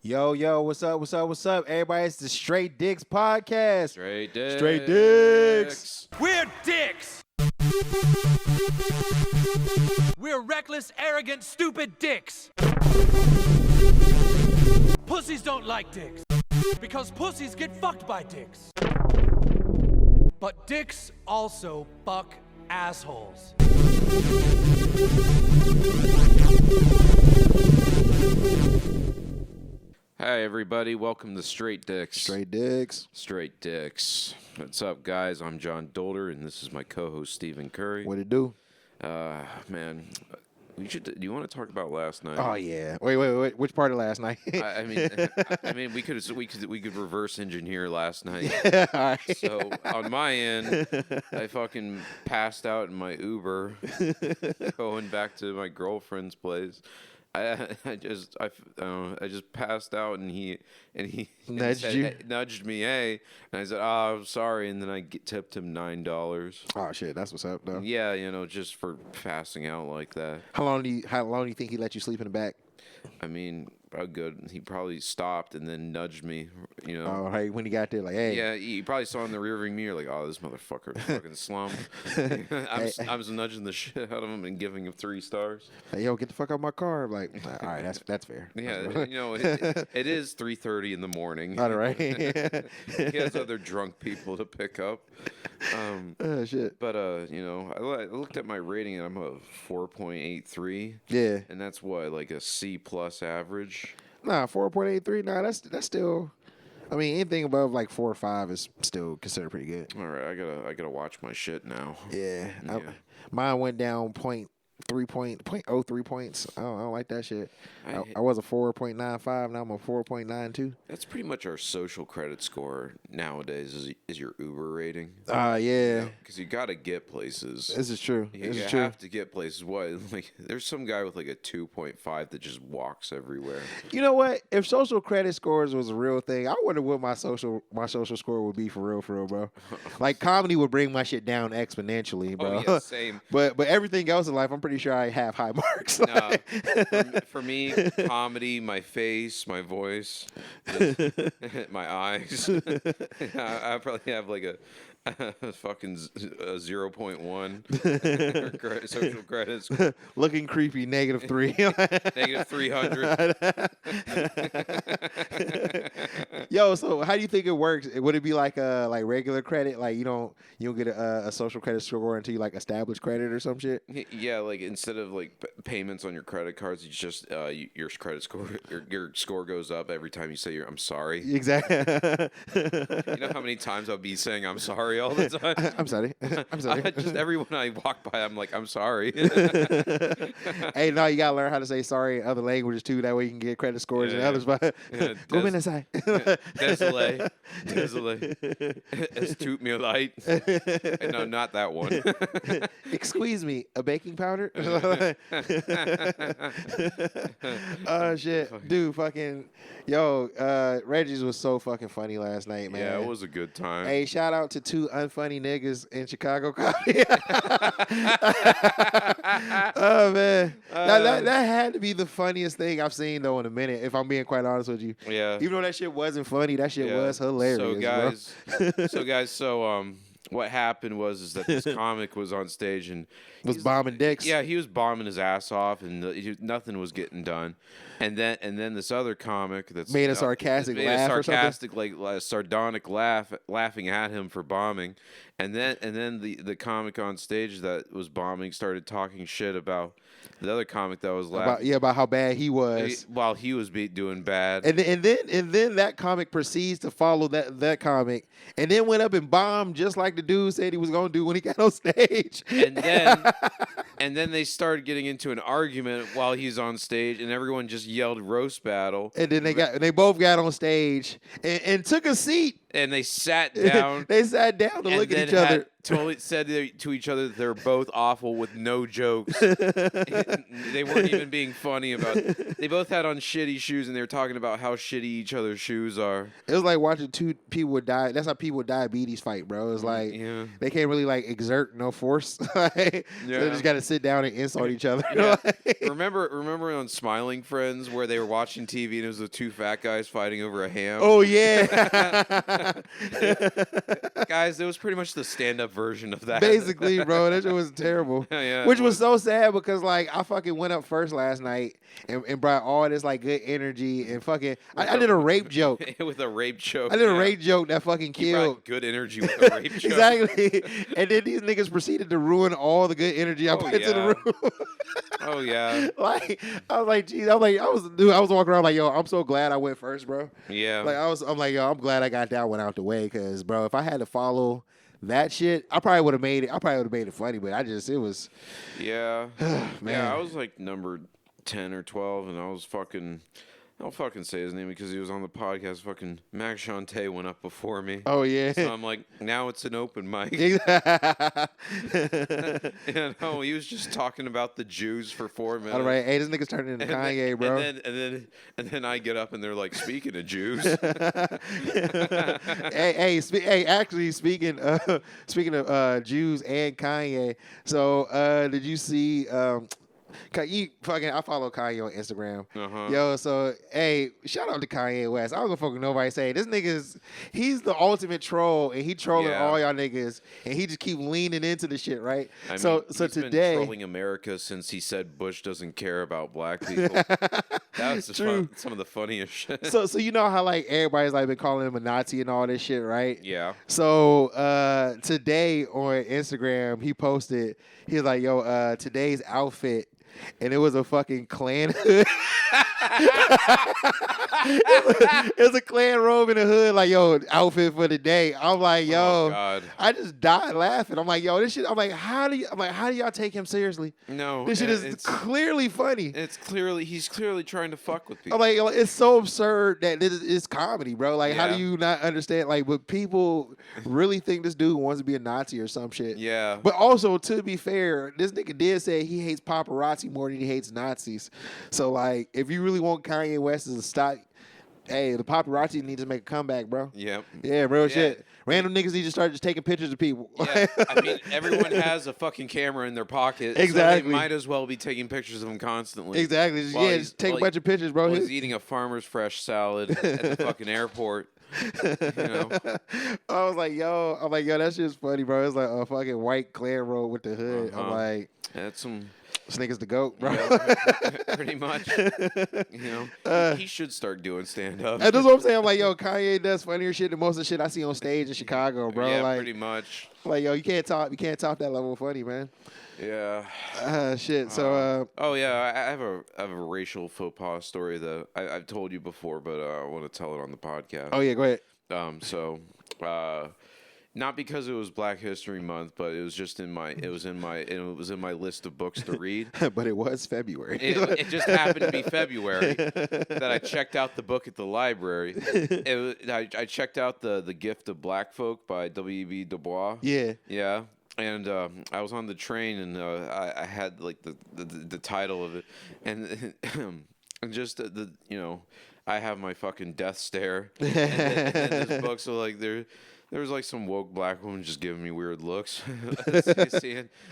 Yo, what's up? Everybody, it's the Straight Dicks Podcast. Straight Dicks. Straight Dicks. We're dicks. We're reckless, arrogant, stupid dicks. Pussies don't like dicks because pussies get fucked by dicks. But dicks also fuck assholes. Hi, everybody. Welcome to Straight Dicks. Straight Dicks. Straight Dicks. What's up, guys? I'm John Dolder, and this is my co-host, Stephen Curry. What it do? Man, do you want to talk about last night? Oh yeah. Wait. Which part of last night? I mean, we could reverse engineer last night. All right. So on my end, I fucking passed out in my Uber going back to my girlfriend's place. I just passed out and he nudged me, hey, and I said, oh, I'm sorry, and then I tipped him $9. Oh shit, that's what's up though. Yeah, just for passing out like that. How long do you think he let you sleep in the back? I mean, good. He probably stopped and then nudged me, Oh, hey, when he got there, like, hey. Yeah, he probably saw in the rearview mirror, like, oh, this motherfucker fucking slumped. I was nudging the shit out of him and giving him 3 stars. Hey, yo, get the fuck out of my car. I'm like, all right, that's fair. Yeah, it is 3:30 in the morning. All right. He has other drunk people to pick up. Oh shit. But I looked at my rating and I'm a 4.83. Yeah. And that's what, like a C+ average. Nah, 4.83. Nah, that's still. I mean, anything above like 4 or 5 is still considered pretty good. All right, I gotta watch my shit now. Yeah. Mine went down 0.03 points. I don't like that shit. I was a 4.95. Now I'm a 4.92. That's pretty much our social credit score nowadays. Is your Uber rating? Yeah. Because you gotta get places. This is true. You have to get places. What? Like, there's some guy with like a 2.5 that just walks everywhere. You know what? If social credit scores was a real thing, I wonder what my social score would be for real, bro. Like comedy would bring my shit down exponentially, bro. Oh yeah, same. But everything else in life, I'm pretty sure I have high marks. No, for me, comedy, my face, my voice, my eyes. I probably have like a fucking 0.1 social credits. Looking creepy, -3. Negative 300. Yo, so how do you think it works? Would it be like regular credit? Like you don't get a social credit score until you like establish credit or some shit? Yeah, like instead of like payments on your credit cards, it's just your credit score, your score goes up every time you say I'm sorry. Exactly. You know how many times I'll be saying I'm sorry all the time? I'm sorry. Just everyone I walk by, I'm like, I'm sorry. Hey, no, you gotta learn how to say sorry in other languages too. That way you can get credit scores in others. But go inside. Désolé. Excuse me, light. No, not that one. Excuse me, a baking powder? Oh shit, dude, fucking Reggie's was so fucking funny last night, man. Yeah, it was a good time. Hey, shout out to 2 unfunny niggas in Chicago comedy. Oh man, that had to be the funniest thing I've seen though in a minute. If I'm being quite honest with you. Yeah. Even though that shit wasn't funny, that shit was hilarious. So guys, what happened was that this comic was on stage and was bombing dicks. Yeah, he was bombing his ass off, and nothing was getting done. And then this other comic that's made a sarcastic laugh, like sardonic laughing at him for bombing. And then the comic on stage that was bombing started talking shit about the other comic that was laughing. About how bad he was while he was doing bad. And then that comic proceeds to follow that comic, and then went up and bombed just like the dude said he was gonna do when he got on stage. And then they started getting into an argument while he's on stage, and everyone just yelled roast battle. And then they both got on stage and took a seat. And they sat down. They sat down to look at each other. Totally said to each other that they're both awful with no jokes. They weren't even being funny about it. They both had on shitty shoes, and they were talking about how shitty each other's shoes are. It was like watching 2 people die. That's how people with diabetes fight, bro. It's like they can't really like exert no force. So they just got to sit sit down and insult each other. Yeah. Remember on Smiling Friends where they were watching TV and it was the two fat guys fighting over a ham? Oh yeah. Guys, it was pretty much the stand-up version of that. Basically, bro, that shit was terrible. Yeah, Which it was so sad because like I fucking went up first last night and brought all this like good energy and fucking I did a rape joke. with a rape joke. I did a yeah. rape joke that fucking You brought killed. good energy with a rape joke. Exactly. And then these niggas proceeded to ruin all the good energy I Oh, put into the yeah. room. Oh yeah. Like I was like, geez, I was walking around like, yo, I'm so glad I went first, bro. Yeah. Like I'm like, yo, I'm glad I got that one out the way, cause bro, if I had to follow that shit, I probably would have made it funny, but it was Yeah. man. Yeah, I was like number 10 or 12, and I was fucking. I'll fucking say his name because he was on the podcast. Fucking Max Shante went up before me. Oh yeah. So I'm like, now it's an open mic. And no, he was just talking about the Jews for 4 minutes. All right, hey, this nigga's turning into Kanye, bro. And then I get up and they're like, speaking of Jews. Actually, speaking of Jews and Kanye, so did you see? I follow Kanye on Instagram. Uh-huh. Yo, so hey, shout out to Kanye West. I don't give a fuck what nobody say. This he's the ultimate troll, and he trolling Yeah. all y'all niggas, and he just keep leaning into the shit, right? I so mean, he's today, been trolling America since he said Bush doesn't care about black people. That was True. some of the funniest shit. so you know how like everybody's like been calling him a Nazi and all this shit, right? Yeah. So today on Instagram, he posted, he was like, yo, today's outfit, and it was a fucking Klan hood. It was a Klan robe in a hood, like, yo, outfit for the day. I'm like, yo, Oh, God. I just died laughing. I'm like, yo, this shit. I'm like, how do y'all take him seriously? No. This shit is it's clearly funny. he's clearly trying to fuck with people. I'm like, yo, it's so absurd that it's comedy, bro. Like, how do Yeah. you not understand? Like, but people really think this dude wants to be a Nazi or some shit. Yeah. But also, to be fair, this nigga did say he hates paparazzi more than he hates Nazis. So, like, if you really want Kanye West to stop, hey, the paparazzi need to make a comeback, bro. Yep. Yeah, real Yeah. shit. Random niggas need to start just taking pictures of people. Yeah, I mean, everyone has a fucking camera in their pocket. Exactly. So they might as well be taking pictures of him constantly. Exactly. Just, While yeah, he's- just take a while bunch of pictures, bro. While he's eating a farmer's fresh salad at the fucking airport. You know? I was like, yo, that shit's funny, bro. It's like a fucking white Klan robe with the hood. I'm Uh-huh. like, That's some. this nigga's the GOAT, bro. Yeah, pretty much. You know, he should start doing stand up. And that's what I'm saying. I'm like, yo, Kanye does funnier shit than most of the shit I see on stage in Chicago, bro. Yeah, like, pretty much. like, yo, you can't top that level of funny, man. Yeah. Shit. So, Oh yeah, I have a racial faux pas story that I've told you before, but I want to tell it on the podcast. oh yeah, go ahead. Not because it was Black History Month, but it was just in my list of books to read. But it was February. It just happened to be February that I checked out the book at the library. I checked out the Gift of Black Folk by W.E.B. Du Bois. Yeah. Yeah. And I was on the train, and I had like the title of it, and just I have my fucking death stare. And this book, so like there was like some woke black woman just giving me weird looks,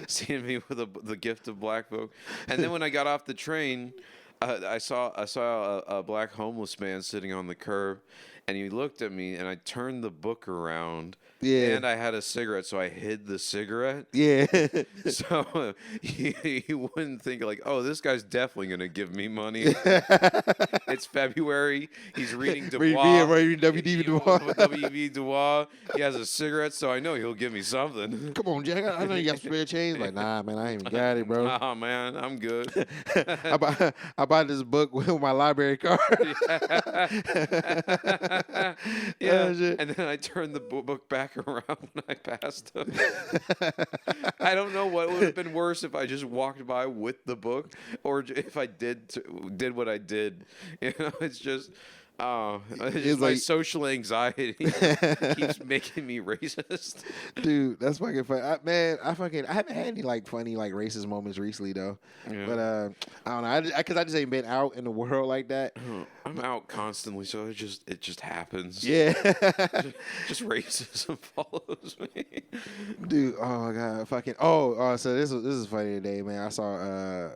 seeing me with the Gift of Black Folk. And then when I got off the train, I saw a black homeless man sitting on the curb, and he looked at me, and I turned the book around. Yeah. And I had a cigarette, so I hid the cigarette. Yeah. So he wouldn't think like, oh, this guy's definitely gonna give me money. It's February. He's reading Dubois. W.E.B. Du Bois. W.E.B. Du Bois. He has a cigarette, so I know he'll give me something. Come on, Jack. I know you got spare change. Like, nah, man, I ain't even got it, bro. Nah, man, I'm good. I bought this book with my library card. Yeah. shit. And then I turned the book back around when I passed him. I don't know what would have been worse if I just walked by with the book, or if I did what I did. You know, it's just. Oh, It's just my like- social anxiety keeps making me racist. Dude, that's fucking funny. I haven't had any like funny like racist moments recently though. Yeah. But I don't know. Because I just ain't been out in the world like that. I'm out constantly, so it just happens. Yeah. Just racism follows me. Dude, oh my god, fucking so this is funny today, man. I saw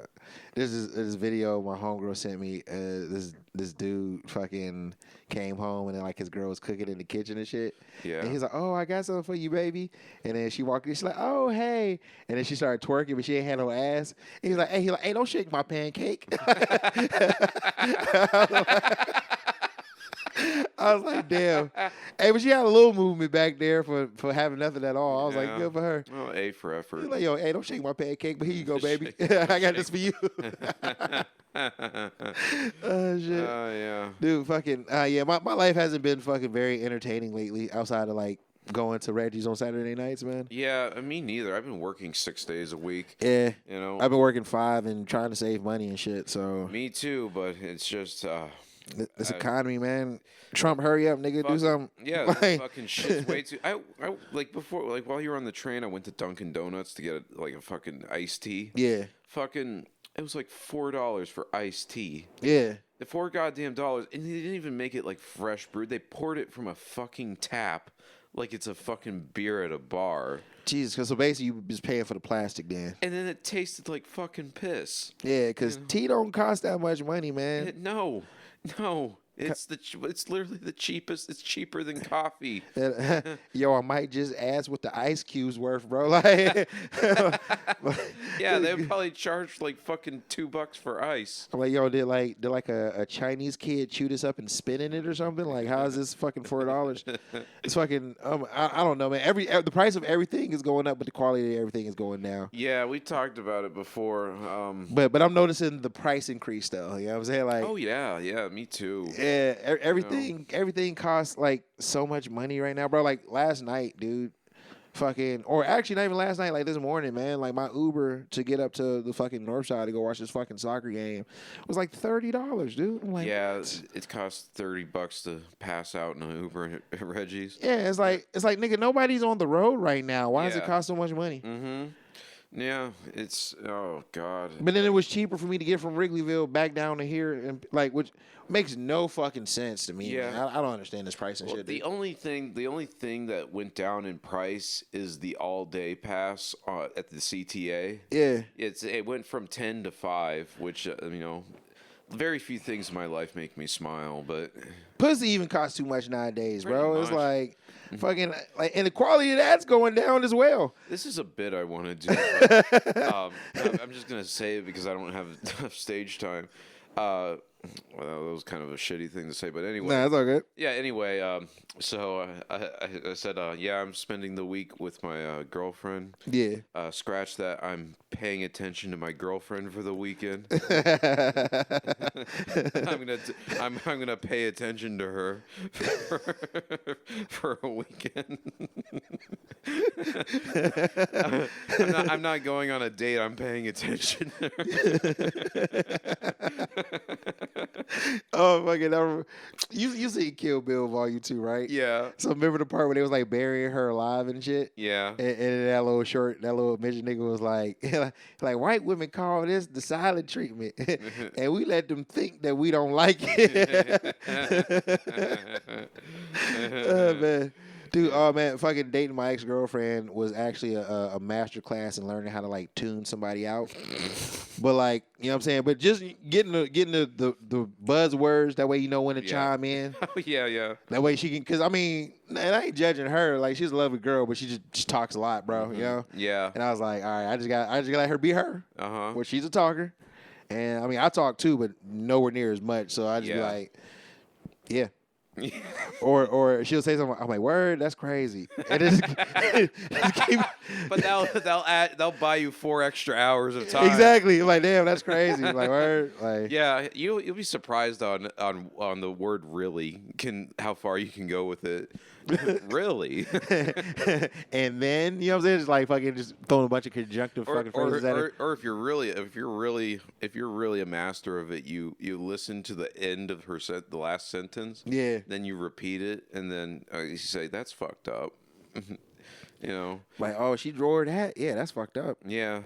this video my homegirl sent me. This dude fucking came home and then like his girl was cooking in the kitchen and shit. Yeah. And he's like, "Oh, I got something for you, baby." And then she walked in, she's like, "Oh, hey." And then she started twerking, but she ain't had no ass. And he's like, "Hey, don't shake my pancake." I was like, damn. Hey, but she had a little movement back there for having nothing at all. I was like, Yeah. good for her. Well, A for effort. He's like, yo, hey, don't shake my pancake, but here you go, baby. I got this for you. Oh, shit. Yeah. Dude, fucking, yeah, my life hasn't been fucking very entertaining lately outside of like going to Reggie's on Saturday nights, man. Yeah, me neither. I've been working 6 days a week. Yeah. You know, I've been working 5 and trying to save money and shit, so me too, but it's just this economy, man. Trump, hurry up, nigga, do something. Yeah, Like- this fucking shit's way too. I like before, like while you were on the train, I went to Dunkin' Donuts to get a fucking iced tea. Yeah. Fucking, it was like $4 for iced tea. Yeah. The $4 goddamn dollars, and they didn't even make it like fresh brewed. They poured it from a fucking tap, like it's a fucking beer at a bar. Jesus, because so basically you just paying for the plastic then. And then it tasted like fucking piss. Yeah, because tea don't cost that much money, man. No. It's literally the cheapest. It's cheaper than coffee. Yo, I might just ask what the ice cube's worth, bro. Like, Yeah, they would probably charge like fucking $2 for ice. I'm like, yo, did a Chinese kid chew this up and spit in it or something? Like, how is this fucking $4? It's fucking I don't know, man. The price of everything is going up, but the quality of everything is going down. Yeah, we talked about it before. But I'm noticing the price increase though. You know what I'm saying? Like, Oh yeah, me too. yeah, everything costs like so much money right now, bro. Like last night, dude. Or actually not even last night, like this morning, man. Like my Uber to get up to the fucking North Side to go watch this fucking soccer game was like $30, dude. I'm like, Yeah, it costs $30 to pass out in an Uber at Reggie's. yeah, it's like nigga, nobody's on the road right now. Why does it Yeah. cost so much money? Yeah, it's oh god. But then it was cheaper for me to get from Wrigleyville back down to here, and like, which makes no fucking sense to me. Yeah. Man. I don't understand this pricing Well, shit. the dude. only thing that went down in price is the all-day pass at the CTA. Yeah. It went from 10 to 5, which very few things in my life make me smile, but Pussy even costs too much nowadays, bro. Pretty It's much. like fucking like, and the quality of that's going down as well. this is a bit I want to do. But, I'm just gonna say it because I don't have enough stage time. Well, that was kind of a shitty thing to say, but anyway. Nah, it's all good. Yeah. Anyway, so I said, yeah, I'm spending the week with my girlfriend. Yeah. Scratch that. I'm paying attention to my girlfriend for the weekend. I'm gonna pay attention to her for a weekend. I'm not going on a date. I'm paying attention to her. Oh fucking! You see Kill Bill Volume 2, right? Yeah. So remember the part where they was like burying her alive and shit? Yeah. And that little midget nigga was like, like white women call this the silent treatment, and we let them think that we don't like it. Oh, man. Dude, oh man, fucking dating my ex-girlfriend was actually a master class in learning how to like tune somebody out. But like, you know what I'm saying? But just getting the buzzwords, that way you know when to Yeah. chime in. Yeah. That way she can, cause I mean, and I ain't judging her. Like she's a lovely girl, but she just talks a lot, bro. You know? Yeah. And I was like, all right, I just gotta let her be her. Uh-huh. Well, she's a talker, and I mean, I talk too, but nowhere near as much. So I just be Yeah. like, yeah. or she'll say something. I'm like, word, that's crazy. And it just keep, But they'll buy you 4 extra hours of time. exactly. I'm like, damn, that's crazy. Like, word, like, Yeah, you'll be surprised on the word really how far you can go with it. Really. and then you know what I'm saying, just like fucking just throwing a bunch of conjunctive fucking phrases at it. Or if you're really a master of it, you listen to the end of the last sentence. Yeah. Then you repeat it, and then you say that's fucked up. You know. Like, oh, she drawered that? Yeah, that's fucked up. Yeah.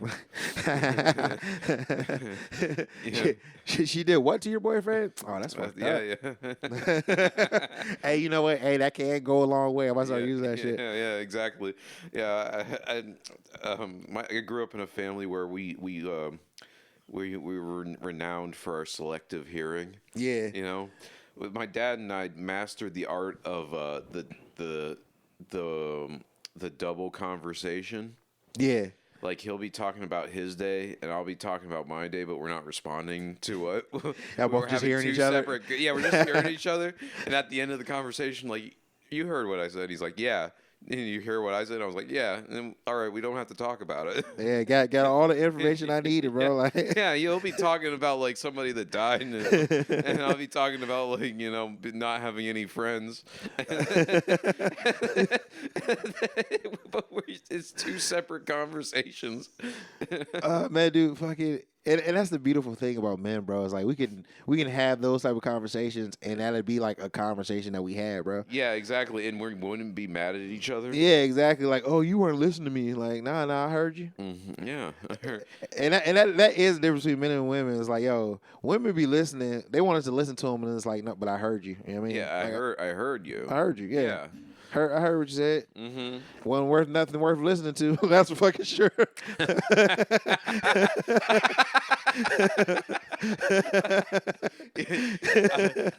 She did what to your boyfriend? Oh, that's fucked up. Yeah. Hey, you know what? Hey, that can go a long way. I might as well use that shit. Yeah, exactly. Yeah, I grew up in a family where we were renowned for our selective hearing. Yeah. You know, with my dad and I mastered the art of the double conversation. Yeah. Like he'll be talking about his day, and I'll be talking about my day, but we're not responding to what. Yeah, both we're just having hearing two each other. Yeah, we're just hearing each other, and at the end of the conversation, like, you heard what I said. He's like, yeah. And you hear what I said? I was like, yeah. And then, all right, we don't have to talk about it. Yeah, got all the information I needed, bro. Like, Yeah, you'll be talking about like somebody that died, and I'll be talking about like, you know, not having any friends. But it's 2 separate conversations. man, dude, fucking, and that's the beautiful thing about men, bro. Is like we can have those type of conversations, and that'd be like a conversation that we had, bro. Yeah, exactly. And we wouldn't be mad at each other. Yeah, exactly. Like, oh, you weren't listening to me. Like, nah, I heard you. Mm-hmm. Yeah. And that is the difference between men and women. It's like, yo, women be listening. They want us to listen to them, and it's like, no, but I heard you. You know what I mean? Yeah, Like, I heard you. I heard you. Yeah. Yeah. I heard what you said. Mm-hmm. Wasn't nothing worth listening to. That's for fucking sure.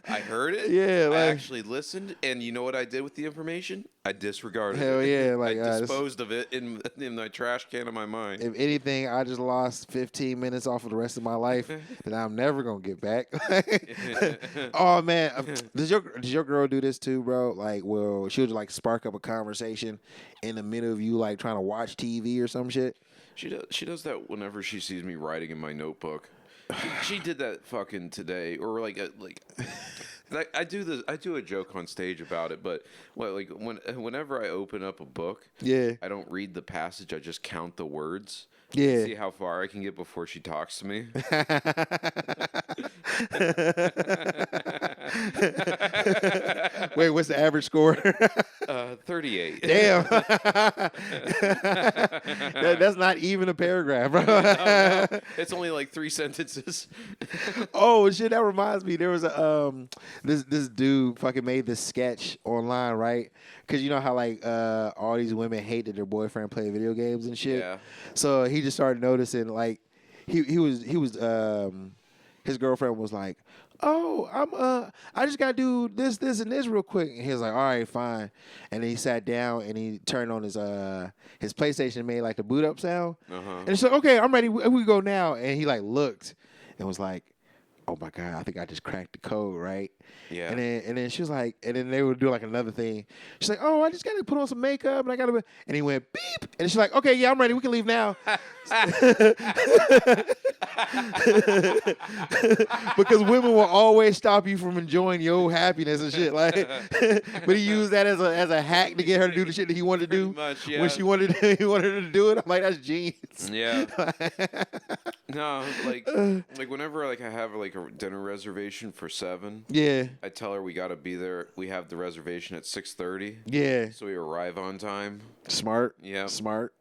I heard it. Yeah, I like- actually listened, and you know what I did with the information? I disregarded Hell it. yeah, like, I disposed of it in my trash can of my mind. If anything, I just lost 15 minutes off of the rest of my life that I'm never gonna get back. Oh man, does your girl do this too, bro? Like, well, she'll just like spark up a conversation in the middle of you like trying to watch TV or some shit. She does that whenever she sees me writing in my notebook. She did that fucking today, or like I do a joke on stage about it, but whenever I open up a book, Yeah. I don't read the passage. I just count the words. Yeah. See how far I can get before she talks to me. Wait, what's the average score? 38. Damn. That's not even a paragraph, bro. No, it's only like 3 sentences. Oh shit, that reminds me. There was a this dude fucking made this sketch online, right? Because you know how like all these women hate that their boyfriend play video games and shit. Yeah. So he just started noticing like he was his girlfriend was like, oh, I just gotta do this, and this real quick. And he was like, all right, fine. And then he sat down and he turned on his PlayStation and made like the boot up sound. And he said, okay, I'm ready. We go now. And he like looked and was like, oh my God, I think I just cracked the code, right? Yeah. And then she was like, and then they would do like another thing. She's like, oh, I just gotta put on some makeup and I gotta, and he went beep, and she's like, okay, yeah, I'm ready. We can leave now. Because women will always stop you from enjoying your happiness and shit. Like, but he used that as a hack to get her to do the shit that he wanted to do. Pretty much, yeah. When he wanted her to do it, I'm like, that's genius. Yeah. No, like whenever like I have like a dinner reservation for 7, Yeah. I tell her we gotta be there. We have the reservation at 6:30. Yeah. So we arrive on time. Smart. Yeah. Smart.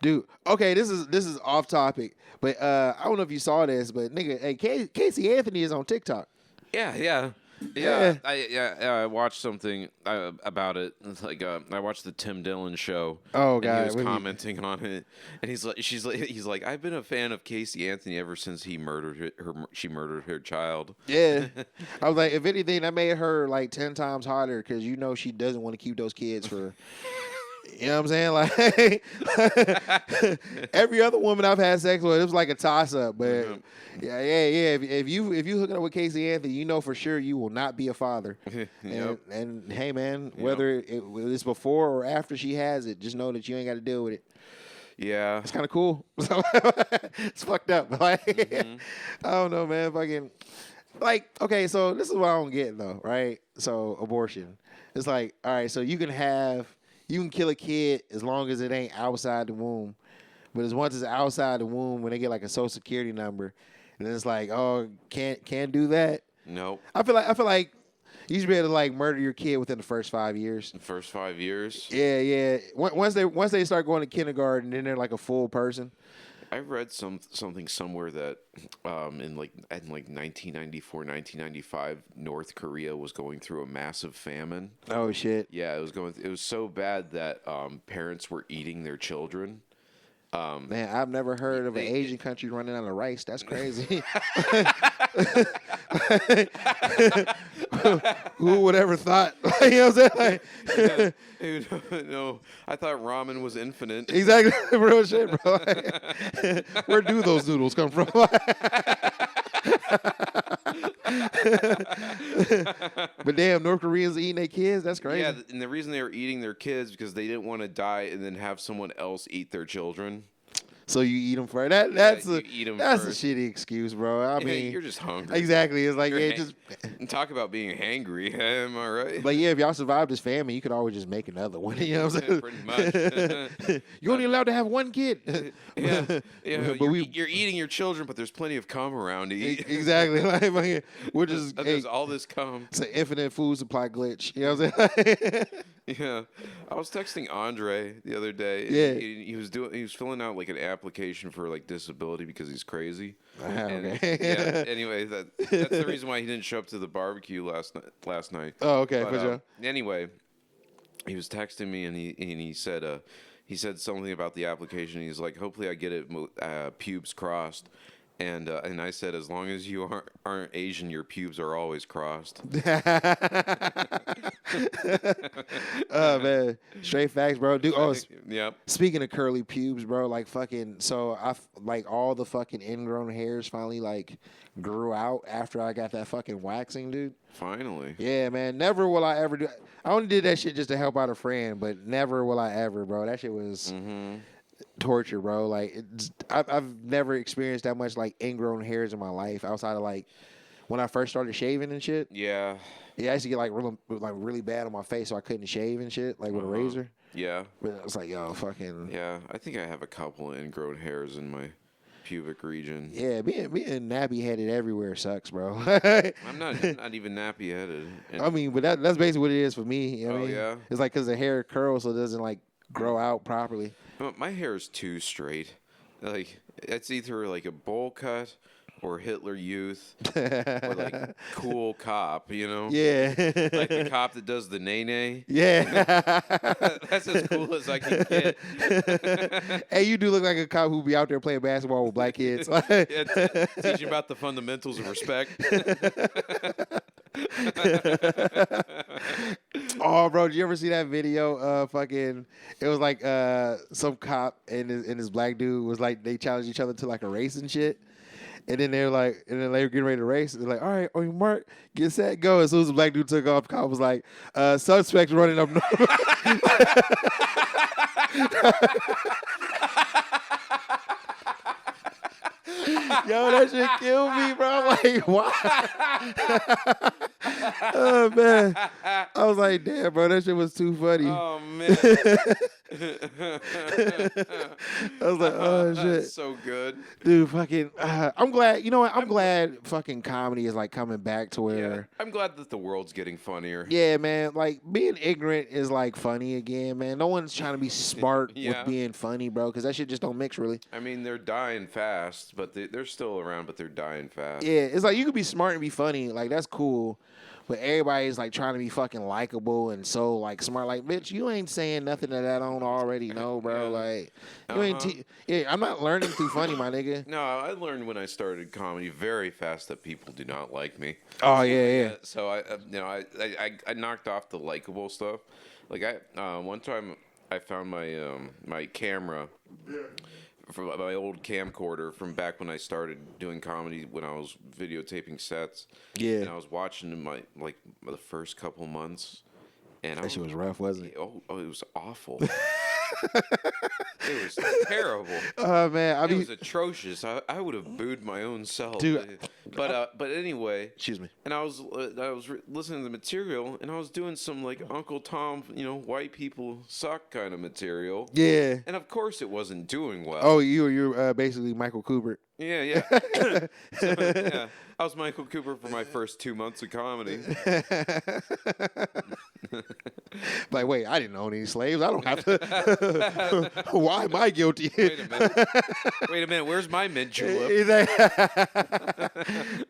Dude, okay, this is off topic, but I don't know if you saw this, but nigga, hey, Casey Anthony is on TikTok. Yeah. I watched something about it. It's like I watched the Tim Dillon show. Oh, and God, he was what did he- commenting on it, and he's like, I've been a fan of Casey Anthony ever since she murdered her child. Yeah. I was like, if anything, that made her like 10 times hotter because you know she doesn't want to keep those kids for You know what I'm saying? Like every other woman I've had sex with, it was like a toss up. But yeah. If you hooking up with Casey Anthony, you know for sure you will not be a father. Yep. And hey, man, whether it's before or after she has it, just know that you ain't got to deal with it. Yeah. It's kind of cool. It's fucked up. Like I don't know, man. Fucking like okay. So this is what I don't get though, right? So abortion. It's like all right. So you can kill a kid as long as it ain't outside the womb. But as once it's outside the womb, when they get like a social security number, and then it's like, oh, can't do that. Nope. I feel like you should be able to like murder your kid within the first 5 years. The first 5 years. Yeah. Once they start going to kindergarten, then they're like a full person. I read something somewhere that in 1994, 1995, North Korea was going through a massive famine. Oh shit. Yeah, it was so bad that parents were eating their children. Man, I've never heard of an Asian country running out of rice. That's crazy. Who would ever thought? You know what I'm saying? Like, Dude, no, I thought ramen was infinite. exactly, real shit, bro. Where do those noodles come from? But damn, North Koreans eating their kids? That's crazy. Yeah, and the reason they were eating their kids because they didn't want to die and then have someone else eat their children. So you eat them first. That's you eat 'em that's first. a shitty excuse, bro. I mean, You're just hungry. exactly. It's like You're just. talk about being hangry. Am I right? But yeah, if y'all survived this famine, you could always just make another one. You know what I'm saying? Pretty much. You're only allowed to have one kid. yeah, But you're eating your children, but there's plenty of cum around to eat. exactly. Like, we're just There's all this cum. it's an infinite food supply glitch. You know what I'm saying? Yeah, I was texting Andre the other day. Yeah. He was filling out like an application for like disability because he's crazy. And, okay. yeah. Anyway, that's the reason why he didn't show up to the barbecue last night. Oh, okay, But, for sure. Anyway, he was texting me and he said something about the application. He's like, hopefully I get it pubes crossed. And I said, as long as you aren't Asian, your pubes are always crossed. Oh man, straight facts, bro. Dude, Yep. speaking of curly pubes, bro, like fucking. So like all the fucking ingrown hairs finally like grew out after I got that fucking waxing, dude. Finally. Yeah, man. Never will I ever do. I only did that shit just to help out a friend, but never will I ever, bro. That shit was. Torture, bro. Like I've never experienced that much like ingrown hairs in my life outside of like when I first started shaving and shit. Yeah. Yeah, I used to get like really bad on my face, so I couldn't shave and shit like with a razor. Yeah. But I was like, yo, fucking Yeah. I think I have a couple of ingrown hairs in my pubic region. yeah. Being nappy headed everywhere sucks, bro. I'm not even nappy headed. I mean, but that's basically what it is for me. You know what I mean? Yeah. It's like because the hair curls, so it doesn't like grow out properly. My hair is too straight. Like it's either like a bowl cut or Hitler Youth or like cool cop, you know? Yeah. Like the cop that does the nay. Yeah. That's as cool as I can get. Hey, you do look like a cop who be out there playing basketball with black kids. Yeah, teaching about the fundamentals of respect. Oh, bro, did you ever see that video? Fucking, it was like some cop and this black dude was like they challenged each other to like a race and shit. And then they were getting ready to race. They're like, all right, on your mark, get set, go. As soon as the black dude took off, the cop was like, suspect running up north. Yo, that shit killed me, bro. I'm like, why? Oh, man. I was like, damn, bro, that shit was too funny. Oh man. I was like, oh, shit. That's so good. Dude, fucking, I'm glad, you know what? I'm glad fucking comedy is like coming back to Yeah. where, I'm glad that the world's getting funnier. yeah, man, like being ignorant is like funny again, man. No one's trying to be smart Yeah. with being funny, bro, because that shit just don't mix really. I mean, they're dying fast, but they're still around, but they're dying fast. Yeah, it's like you could be smart and be funny, like that's cool. But everybody's like trying to be fucking likable and so like smart. Like, bitch, you ain't saying nothing that I don't already know, bro. Yeah. Like, you ain't. Yeah, I'm not learning through funny, my nigga. No, I learned when I started comedy very fast that people do not like me. Oh yeah. So I knocked off the likable stuff. Like one time I found my my camera from my old camcorder from back when I started doing comedy when I was videotaping sets. Yeah. And I was watching my the first couple months, and That shit was rough, wasn't it? oh, it was awful. It was terrible. Oh man, I It mean, was atrocious. I would have booed my own self. Dude, But anyway. excuse me. And I was listening to the material, and I was doing some like Uncle Tom, white people suck kind of material. Yeah. And of course, it wasn't doing well. Oh, you're basically Michael Cooper. Yeah, yeah. So, yeah. I was Michael Cooper for my first 2 months of comedy. Like, wait, I didn't own any slaves. I don't have to. Why am I guilty? Wait a minute. Wait a minute. Where's my mint julep? He's like,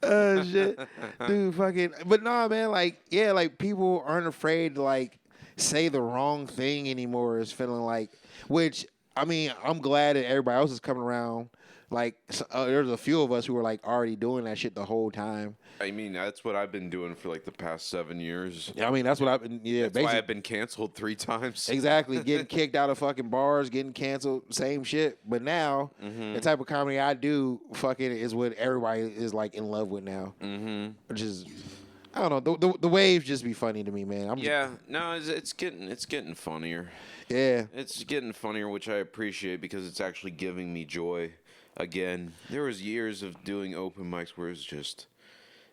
oh shit, dude, fucking. But nah, man, like, yeah, like people aren't afraid to like say the wrong thing anymore. It's feeling like, which I mean, I'm glad that everybody else is coming around. Like, there's a few of us who were like already doing that shit the whole time. I mean, that's what I've been doing for like the past 7 years. I mean, that's what I've been. Yeah, That's basically. why I've been canceled 3 times. Exactly, getting kicked out of fucking bars, getting canceled, same shit. But now, the type of comedy I do, fucking, is what everybody is like in love with now. Mm-hmm. Which is, I don't know, the waves just be funny to me, man. Yeah, no, it's getting funnier. Yeah. It's getting funnier, which I appreciate because it's actually giving me joy. Again, there was years of doing open mics where it's just,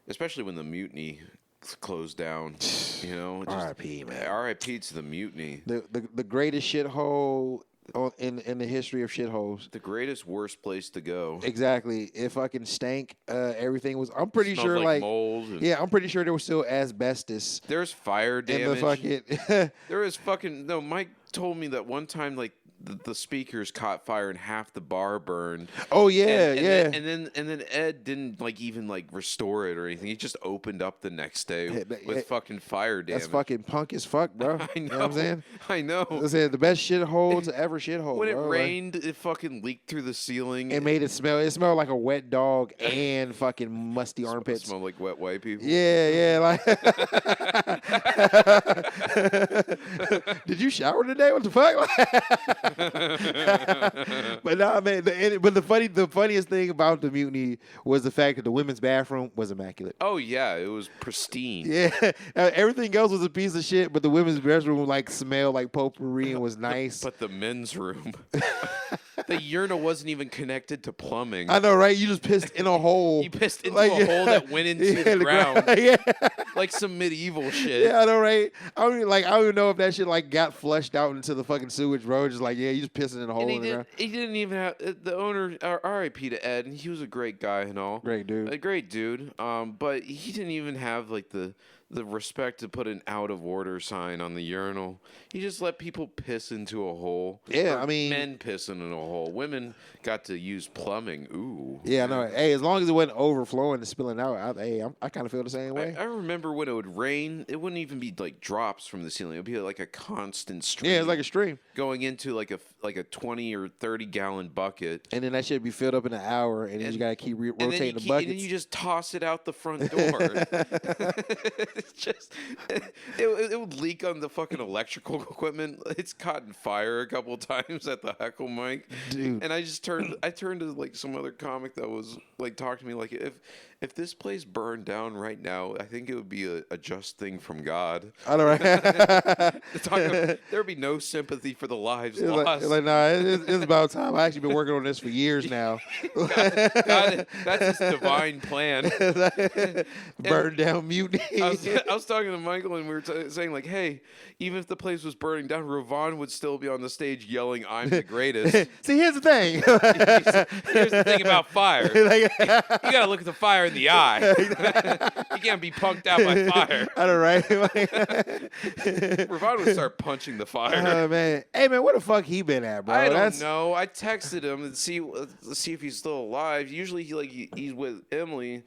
especially when the Mutiny closed down, R.I.P., man. R.I.P. to the Mutiny. The greatest shithole in the history of shitholes. The greatest, worst place to go. Exactly. It fucking stank. Everything was. I'm pretty Smelled sure, like like mold and- yeah, I'm pretty sure there was still asbestos There's fire in damage. the fucking. There was fucking no. Mike told me that one time, like the speakers caught fire and half the bar burned. Oh yeah, and yeah. Then Ed didn't even restore it or anything. He just opened up the next day with fucking fire damage. That's fucking punk as fuck, bro. I know. You know what I'm saying? I know. I said the best shithole to ever shithole. When it bro. rained, it fucking leaked through the ceiling. It made it smell. It smelled like a wet dog and fucking musty It armpits. smelled like wet white people. Yeah, like. Did you shower today? What the fuck? But nah, man. The funniest thing about the Mutiny was the fact that the women's bathroom was immaculate. Oh yeah, it was pristine. Yeah, everything else was a piece of shit, but the women's restroom like smelled like potpourri and was nice. But the men's room, the urinal wasn't even connected to plumbing. I know, right? You just pissed in a hole. You pissed into a hole that went into the ground, Yeah, like some medieval shit. yeah, I know, right? I don't even know if that shit like got flushed out into the fucking sewage, bro. Just like, yeah, you just pissing in a hole And in the ground. he didn't even have the owner. R.I.P. to Ed, and he was a great guy and all. Great dude. A great dude. But he didn't even have like the respect to put an out of order sign on the urinal. He just let people piss into a hole. Yeah, Or I mean- men pissing in a hole. Women got to use plumbing. Ooh. Yeah, I know. Hey, as long as it wasn't overflowing and spilling out, I kind of feel the same way. I remember when it would rain, it wouldn't even be like drops from the ceiling. It would be like a constant stream. Yeah, it's like a stream, going into like a 20 or 30 gallon bucket. and then that shit be filled up in an hour, and then you gotta keep rotating the buckets. And then you just toss it out the front door. It's just it would leak on the fucking electrical equipment. It's caught in fire a couple times at the heckle mic, Dude. And I turned to like some other comic that was like talking to me like if this place burned down right now, I think it would be a just thing from God. I know, right? There would be no sympathy for the lives lost. Nah, it's about time. I actually been working on this for years now. God, that's his divine plan. Burn down Mutiny. I was talking to Michael and we were saying like, hey, even if the place was burning down, Ravon would still be on the stage yelling, "I'm the greatest." See, here's the thing. Here's the thing about fire. Like, You gotta look at the fire in the eye. You can't be punked out by fire. I know, right? Ravon would start punching the fire. Oh man, hey man, where the fuck he been at, bro? I don't know. I texted him to see if he's still alive. Usually he's with Emily.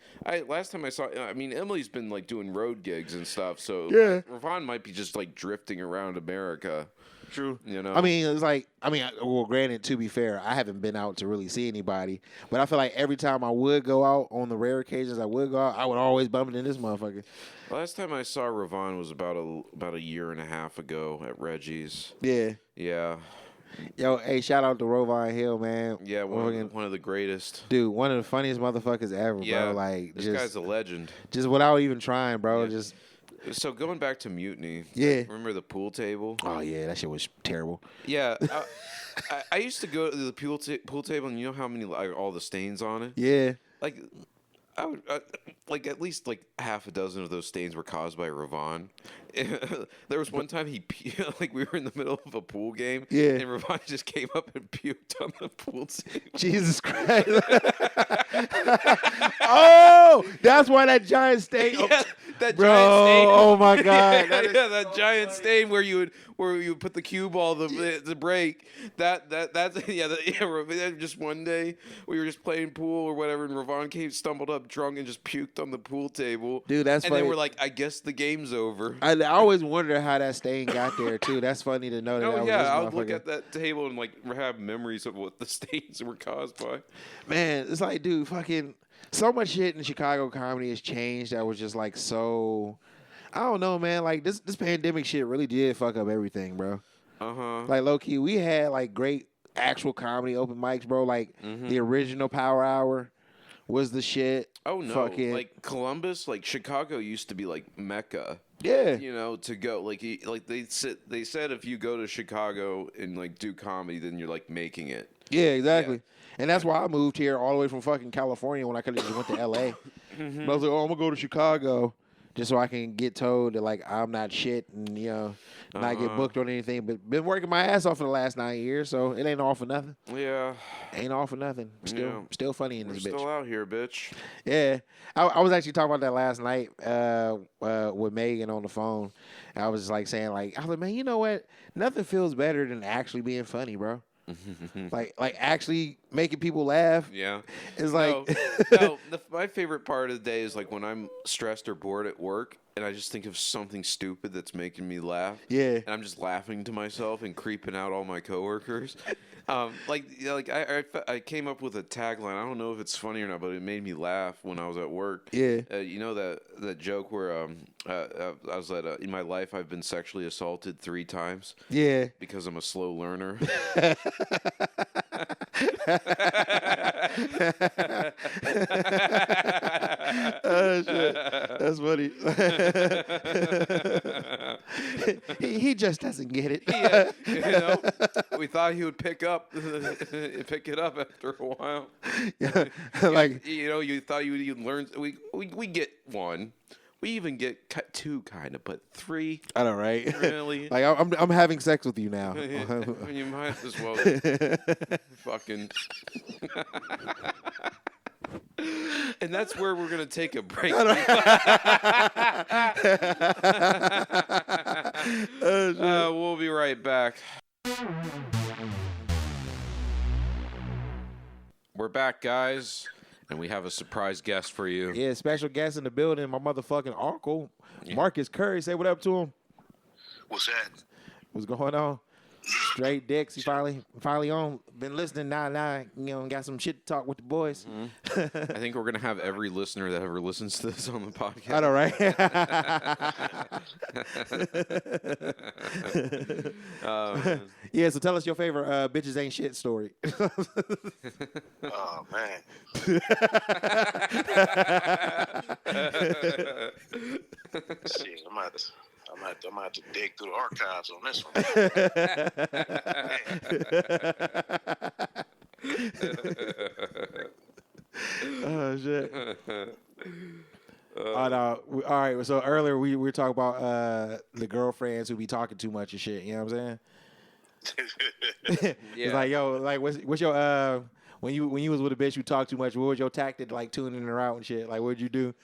Last time I saw, I mean, Emily's been like doing road gigs and stuff. So Yeah. Ravon might be just like drifting around America. True. You know. I mean, it's like, well, granted, to be fair, I haven't been out to really see anybody, but I feel like every time I would go out, on the rare occasions I would go out, I would always bump into this motherfucker. Last time I saw Ravon was about a year and a half ago at Reggie's. Yeah. Yeah. Yo, hey, shout out to Rovine Hill, man. Yeah, one of the greatest. Dude, one of the funniest motherfuckers ever, Yeah, bro. Like, this just, guy's a legend. just without even trying, bro. Yeah. Just, So going back to Mutiny. Yeah. Remember the pool table? oh yeah, that shit was terrible. Yeah. I used to go to the pool table, and you know how many all the stains on it? Yeah. Like, I would like at least like half a dozen of those stains were caused by Ravon. There was one time like we were in the middle of a pool game, Yeah. and Ravon just came up and puked on the pool table. Jesus Christ. Oh, that's why that giant stain. Yeah, that Bro, giant stain. oh my God. Yeah, that giant stain where you would put the cue ball the break. That's just one day we were just playing pool or whatever, and Ravon stumbled up drunk and just puked on the pool table. Dude, that's and funny. then we're like, I guess the game's over. I always wonder how that stain got there too. That's funny to know that. Oh that yeah, was I this would look motherfucker. at that table and like have memories of what the stains were caused by. Man, it's like, dude, fucking so much shit in Chicago comedy has changed. That was just like so. I don't know, man. Like this pandemic shit really did fuck up everything, bro. Like low key, we had like great actual comedy open mics, bro. Like the original Power Hour was the shit. Oh no, Fucking, like Columbus, like Chicago used to be like Mecca. yeah, You know, to go like they said if you go to Chicago and like do comedy, then you're like making it. yeah, exactly. And that's why I moved here all the way from fucking California when I could have just went to L.A. But I was like, oh, I'm gonna go to Chicago just so I can get told that like I'm not shit and not get booked on anything. But been working my ass off for the last 9 years, so it ain't all for nothing. Yeah, Ain't all for nothing. Still funny in we're this still bitch. out here, bitch. Yeah, I was actually talking about that last night with Megan on the phone. I was just like saying I was like, man, you know what? Nothing feels better than actually being funny, bro. like actually making people laugh. Yeah, It's like my favorite part of the day is like when I'm stressed or bored at work and I just think of something stupid that's making me laugh. Yeah. and I'm just laughing to myself and creeping out all my coworkers. I came up with a tagline. I don't know if it's funny or not, but it made me laugh when I was at work. Yeah. You know that joke where I was in my life I've been sexually assaulted 3 times Yeah. because I'm a slow learner. Oh shit, that's funny. he just doesn't get it. Yeah, we thought he would pick it up after a while. Yeah, like You thought you'd learn. We get 1. We even get 2, kind of, but 3. I know, right? Really? Like I'm having sex with you now. You might as well fucking. And that's where we're gonna take a break. We'll be right back. We're back, guys, and we have a surprise guest for you. Yeah, special guest in the building. My motherfucking uncle, Marcus Curry. Say what up to him. What's that? What's going on? Straight dicks. He finally on. Been listening now. Got some shit to talk with the boys. I think we're gonna have every listener that ever listens to this on the podcast. I know, right? Yeah. So tell us your favorite bitches ain't shit story. Oh man. Shit, I'm gonna have to dig through the archives on this one. Oh shit. Oh, no. All right. So earlier we were talking about the girlfriends who be talking too much and shit. You know what I'm saying? It's like, yo, like what's your when you was with a bitch who talked too much, what was your tactic like tuning her out and shit? Like what'd you do?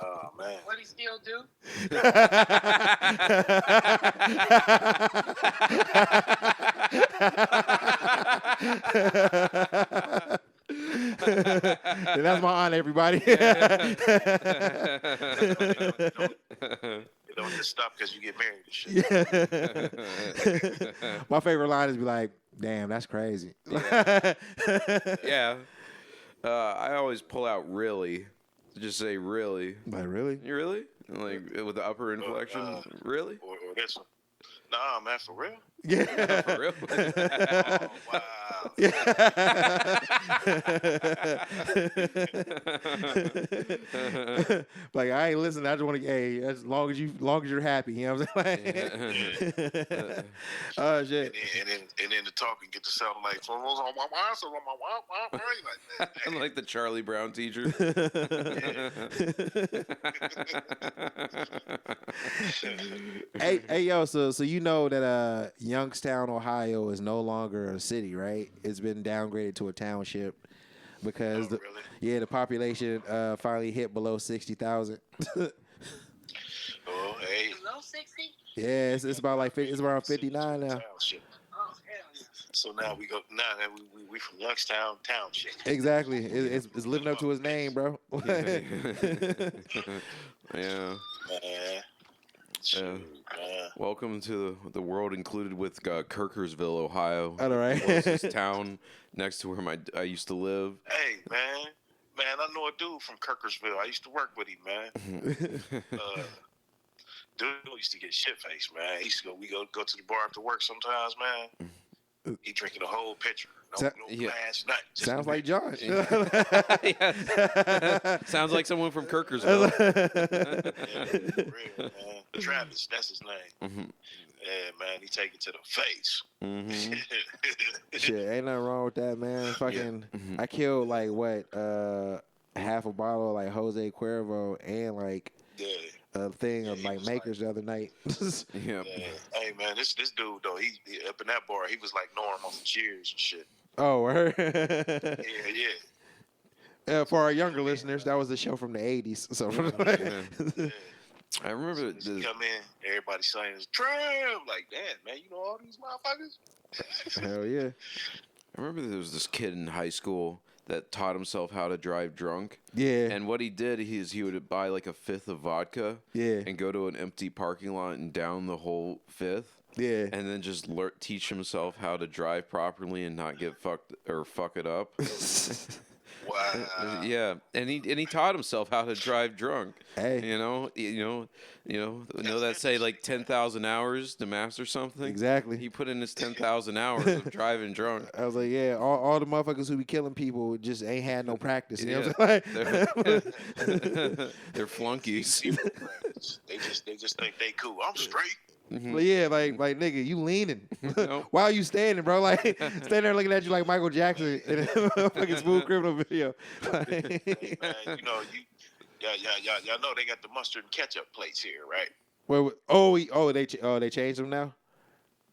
Oh man. What he still do? And that's my aunt, everybody. It don't just stop because you get married and shit. Yeah. My favorite line is be like, "Damn, that's crazy." Yeah. I always pull out really. Just say really. Like really? You really? Like with the upper inflection? Really? Or this one. Nah, man, for real? Yeah. For real? Oh, wow. Like I ain't listening. I just want to. Hey, as long as you're happy, you know what I'm saying? Oh shit. And then the talking get to sound like I'm like the Charlie Brown teacher. Hey, yo. So you know that Youngstown, Ohio, is no longer a city, right? It's been downgraded to a township because really? the population finally hit below 60,000. Oh, hey. Below 60? Yeah, it's about like it's around 59 now. Township. Oh, hell yeah. So now we go. Now that we from Youngstown Township. Exactly. It's living up to his name, bro. Yeah. Man. Shoot, man. Welcome to the world included with Kirkersville, Ohio. All right. Closest town next to where I used to live. Hey, man. Man, I know a dude from Kirkersville. I used to work with him, man. Dude used to get shit faced, man. He used to we go to the bar after work sometimes, man. He drinking a whole pitcher. No yeah. glass, nothing. Just Sounds like John. Sounds like someone from Kirkersville. for real, man. Travis, that's his name. Yeah, man, he take it to the face. Shit, ain't nothing wrong with that, man. Fucking, I killed like what, half a bottle of like Jose Cuervo and like Yeah. a thing of like Makers the other night. Yeah. Yeah. Hey, man, this dude though, he up in that bar, he was like Norm on the Cheers and shit. Oh, word. Yeah. For our younger listeners, that was the show from the 80s. So, I remember He come in, everybody saying his tram. Like, damn, man, you know all these motherfuckers? hell yeah. I remember there was this kid in high school that taught himself how to drive drunk. Yeah. And what he did is he would buy like a fifth of vodka. Yeah. And go to an empty parking lot and down the whole fifth. Yeah. And then just teach himself how to drive properly and not get fucked or fuck it up. Wow. Yeah, and he taught himself how to drive drunk. Hey. You know that say like 10,000 hours to master something. Exactly. He put in his 10,000 hours of driving drunk. I was like, yeah, all the motherfuckers who be killing people just ain't had no practice. You know Yeah. what I'm saying? They're flunkies. They just think they cool. I'm straight. But yeah, like nigga, you leaning. Nope. Why are you standing, bro? Like standing there looking at you like Michael Jackson in a fucking Smooth Criminal video. Hey, man, you know, y'all know they got the mustard and ketchup plates here, right? They changed them now.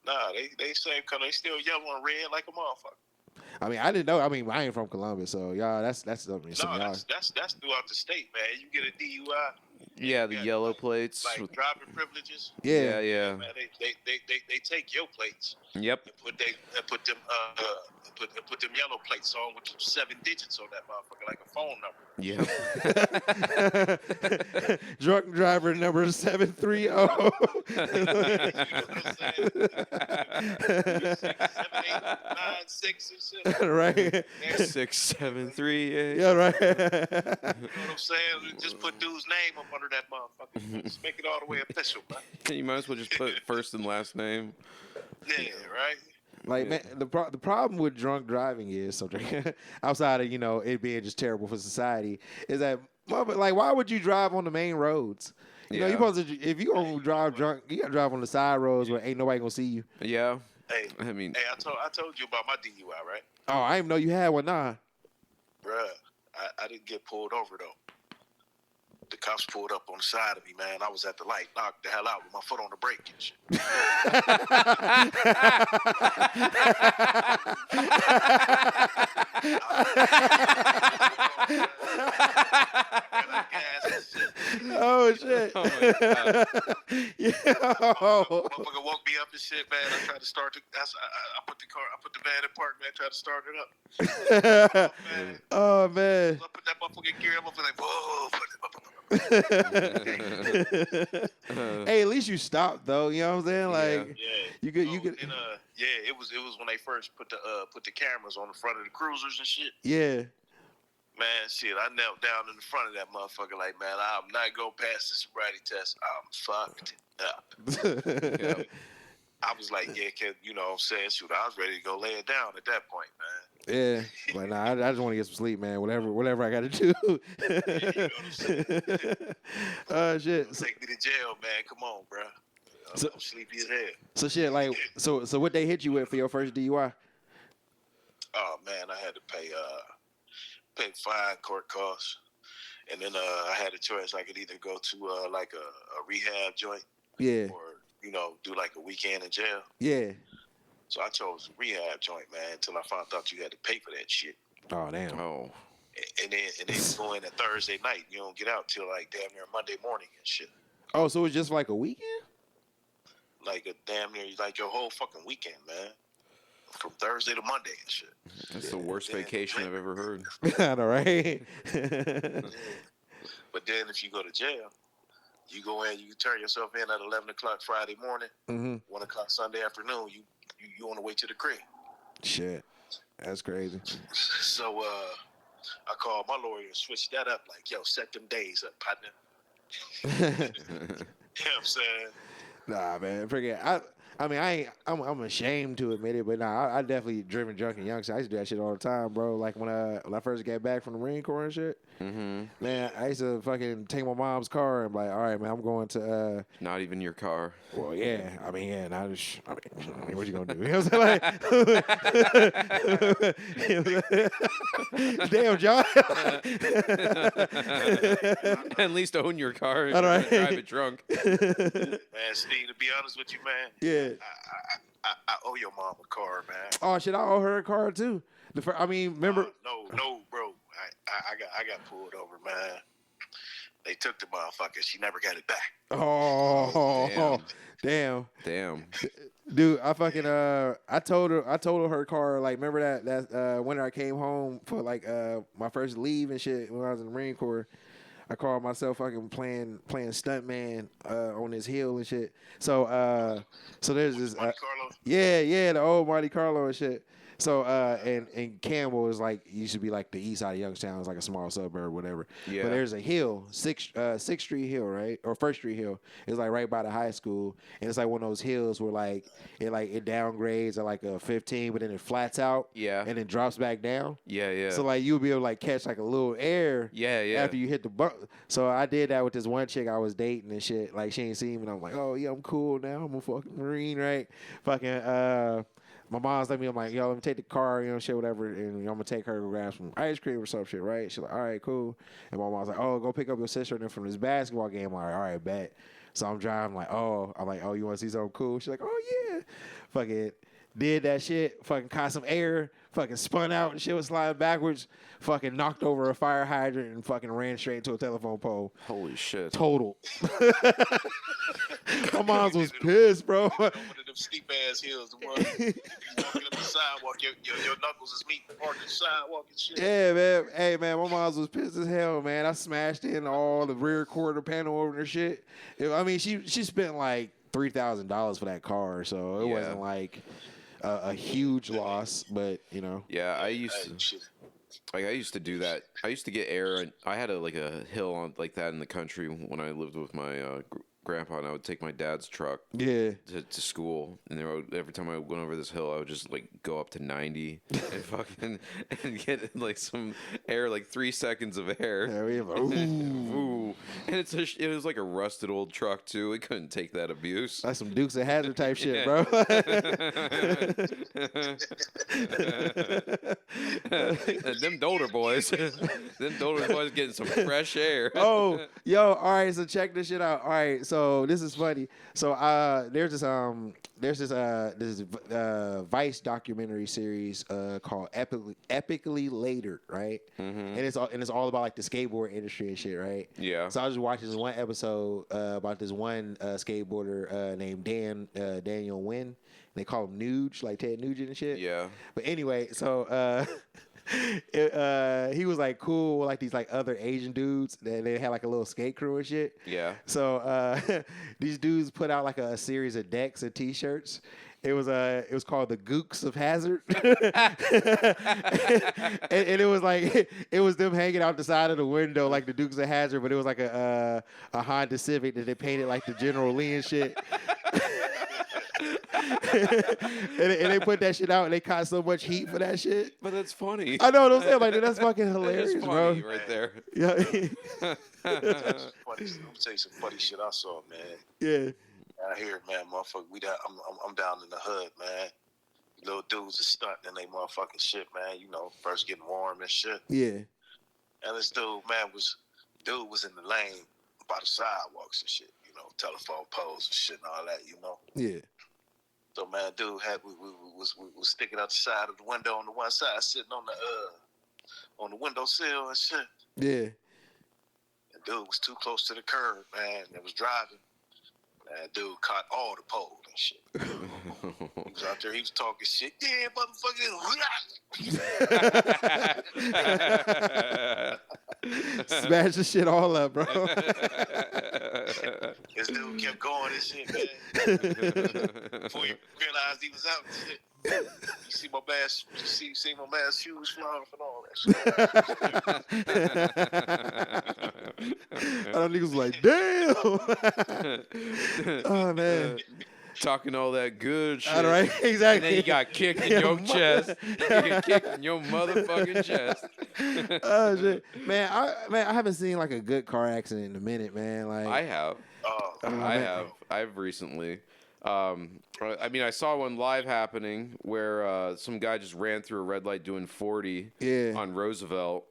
Nah, they same color. They still yellow and red like a motherfucker. I mean, I didn't know. I mean, I ain't from Columbus, so y'all, that's something. No, Y'all. that's throughout the state, man. You get a DUI, Yeah, the yellow plates. like driving privileges. Yeah. Yeah. Man, they take your plates Yep. and put them yellow plates on with them 7 digits on that motherfucker like a phone number. Yep. Drunk driver number 730. You know what I'm saying? 7, 8, 9, 6 and shit. Right. 6, 7, 3, 8. Yeah, right. You know what I'm saying? Just put dude's name up under that motherfucker. Just make it all the way official, man. You might as well just put first and last name. Yeah, right? Like, man, the problem with drunk driving is something outside of, it being just terrible for society is that, like, why would you drive on the main roads? You know, Yeah. you supposed to, if you gonna drive drunk, you gotta drive on the side roads where ain't nobody gonna see you. Yeah. Hey, I mean, I told you about my DUI, right? Oh, I didn't know you had one, nah. Bruh, I didn't get pulled over, though. The cops pulled up on the side of me, man. I was at the light, knocked the hell out with my foot on the brake and shit. Oh shit! oh my God. Yo. Motherfucker woke me up and shit, man. I tried to start I put the van in park, man. Tried to start it up. Man, Oh man. I put that motherfucking gear up, like, whoa. Hey, at least you stopped though. You know what I'm saying? Like Yeah. you could, Oh, you could. and yeah, it was when they first put the cameras on the front of the cruisers and shit. Yeah. Man, shit, I knelt down in the front of that motherfucker like, man, I'm not going to pass the sobriety test. I'm fucked up. Yeah. I was like, yeah, kid, you know what I'm saying? Shoot, I was ready to go lay it down at that point, man. Yeah, but nah, I just want to get some sleep, man. Whatever I got to do. You know what I'm saying? Shit. So, Take me to jail, man. Come on, bro. I'm sleepy as hell. so shit, like, so what they hit you with for your first DUI? Oh, man, I had to pay fine, court costs. And then I had a choice. I could either go to like a rehab joint Yeah, or, you know, do like a weekend in jail. yeah. So I chose the rehab joint, man, until I found out you had to pay for that shit. Oh damn. Oh. And then you go in a Thursday night. You don't get out till like damn near Monday morning and shit. Oh, so it's just like a weekend? Like a damn near like your whole fucking weekend, man. From Thursday to Monday and shit. That's the worst vacation I've ever heard. I know, right? But then if you go to jail, you go in, you turn yourself in at 11 o'clock Friday morning, 1 o'clock Sunday afternoon. You on the way to the crib. Shit, that's crazy. So I called my lawyer and switched that up. Like, yo, set them days up, partner. You know what I'm saying? Nah, man, forget. I'm ashamed to admit it, but nah, I definitely driven drunk and young. So I used to do that shit all the time, bro. Like when I first got back from the Marine Corps and shit. Man, I used to fucking take my mom's car and be like, all right, man, I'm going to. Not even your car. Well, yeah, I mean, what you gonna do? You know what I'm saying? Like, damn, John. At least own your car. All right. Drive it drunk. Man, Steve, to be honest with you, man, Yeah. I owe your mom a car, man. Oh shit, I owe her a car too. Remember? No, bro. I got pulled over, man. They took the motherfucker. She never got it back. Oh, damn. Dude, I fucking I told her her car, like, remember that winter I came home for like my first leave and shit when I was in the Marine Corps. I called myself fucking playing stuntman on this hill and shit. So there's this Monte Carlo? yeah, the old Monte Carlo and shit. So and Campbell is like used to be like the east side of Youngstown. It's like a small suburb, whatever. Yeah. But there's a hill, Sixth Street Hill, right, or First Street Hill. It's like right by the high school, and it's like one of those hills where like it downgrades at like a 15, but then it flats out. Yeah. And then drops back down. Yeah. So like you'll be able to like catch like a little air. Yeah. After you hit the bump. So I did that with this one chick I was dating and shit. Like she ain't seen me, and I'm like, oh yeah, I'm cool now. I'm a fucking Marine, right? Fucking my mom's like me, I'm like, yo, let me take the car, you know, shit, whatever, and I'm gonna take her to grab some ice cream or some shit, right? She's like, all right, cool. And my mom's like, oh, go pick up your sister and then from this basketball game. I'm like, all right, bet. So I'm driving, like, oh, you want to see something cool? She's like, oh yeah. Fucking did that shit, fucking caught some air, fucking spun out and shit was sliding backwards, fucking knocked over a fire hydrant and fucking ran straight into a telephone pole. Holy shit. Total. My mom's was pissed, bro. One of them steep ass hills, the one you walking up the sidewalk, your knuckles is meeting part of the sidewalk and shit. Yeah, man. Hey, man, my mom's was pissed as hell, man. I smashed in all the rear quarter panel over her shit. I mean, she spent like $3,000 for that car, so it wasn't like a huge loss, but you know. Yeah, I used to do that. I used to get air, and I had a hill on like that in the country when I lived with my grandpa, and I would take my dad's truck to school, and every time I went over this hill, I would just like go up to 90 and fucking and get like some air, like 3 seconds of air. Yeah, we have ooh. And it was like a rusted old truck too. It couldn't take that abuse. That's some Dukes of Hazzard type shit, bro. Them Dolder boys, getting some fresh air. Oh, yo, all right. So check this shit out. All right, so this is funny. So there's this Vice documentary series called Epically Later, right? And it's all about like the skateboard industry and shit, right? Yeah. So I was just watching this one episode about this one skateboarder named Daniel Wynn. They call him Nuge, like Ted Nugent and shit. Yeah. But anyway, so he was like cool with like these like other Asian dudes. They had like a little skate crew and shit. Yeah. So these dudes put out like a series of decks and T-shirts. It was called the Gooks of Hazard, and it was like it was them hanging out the side of the window like the Dukes of Hazard, but it was like a Honda Civic that they painted like the General Lee and shit. and they put that shit out and they caught so much heat for that shit. But that's funny. I know what I'm saying. Like that's fucking hilarious, That is bro. funny right there. Yeah, Funny, I'm gonna tell you some funny shit I saw, man. yeah, Out here, man, motherfucker. I'm down in the hood, man. Little dudes are stunting in they motherfucking shit, man. You know, first getting warm and shit. yeah. And this dude was in the lane by the sidewalks and shit. You know, telephone poles and shit and all that. You know. Yeah. So man, dude was sticking out the side of the window on the one side, sitting on the windowsill and shit. Yeah. And dude was too close to the curb, man. That was driving. Man, dude caught all the poles and shit. He was out there, he was talking shit. Yeah, motherfucker. Smash the shit all up, bro. This dude kept going and shit, man. Before you realized he was out and shit. You see my man's shoes flying off and all that shit. I niggas was like, damn. Oh man. Talking all that good shit. All right, exactly. And then you got kicked in your chest. You got kicked in your motherfucking chest. Oh shit, man! I haven't seen like a good car accident in a minute, man. Like I have. Oh, I have. I've recently. I mean, I saw one live happening where some guy just ran through a red light doing 40 Yeah. on Roosevelt,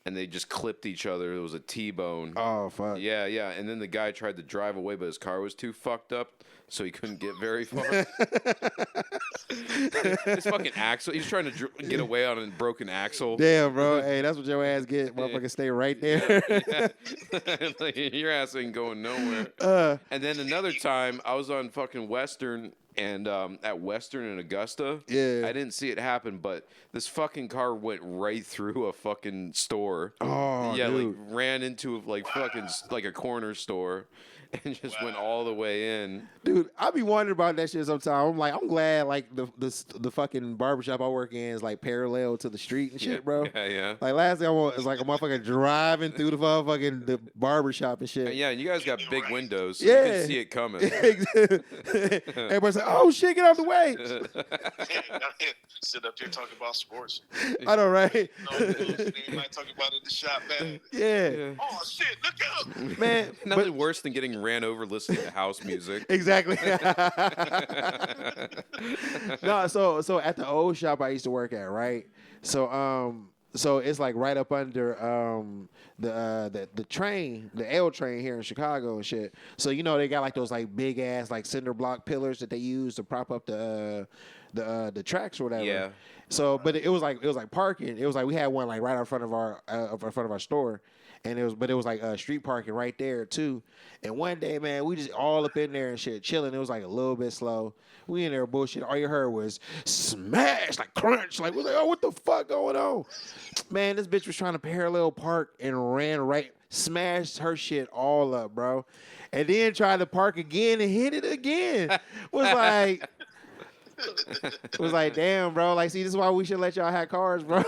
and they just clipped each other. It was a T-bone. Oh fuck. Yeah, yeah. And then the guy tried to drive away, but his car was too fucked up, so he couldn't get very far. His fucking axle. He's trying to get away on a broken axle. Damn, bro. Hey, that's what your ass get. Motherfucker, stay right there. Like, your ass ain't going nowhere. And then another time, I was on fucking Western and at Western in Augusta. Yeah. I didn't see it happen, but this fucking car went right through a fucking store. Oh, yeah, dude. like ran into like fucking like a corner store. And just went all the way in. Dude, I be wondering about that shit sometimes. I'm like, I'm glad like the fucking barbershop I work in is like parallel to the street and shit, bro. Yeah, yeah. Like last thing I want is like a motherfucker driving through the motherfucking the barbershop and shit. Yeah, and you guys got big windows, so Yeah. you can see it coming. Everybody's like, oh shit, get out the way. sit up there talking about sports. I know, right? No, anybody talking about it in the shop, man. Yeah. Oh shit, look out! Man, Nothing worse than getting ran over listening to house music. Exactly. No, so at the old shop I used to work at, right? So it's like right up under the train, the L train here in Chicago and shit. So you know they got like those like big ass like cinder block pillars that they use to prop up the tracks or whatever. Yeah. So, but it was like parking. It was like we had one like right in front of our store. And it was like street parking right there too. And one day, man, we just all up in there and shit, chilling. It was like a little bit slow. We in there bullshit. All you heard was smash, like crunch. Like we're like, oh, what the fuck going on? Man, this bitch was trying to parallel park and ran right, smashed her shit all up, bro. And then tried to park again and hit it again. Was like, damn, bro. Like, see, this is why we should let y'all have cars, bro.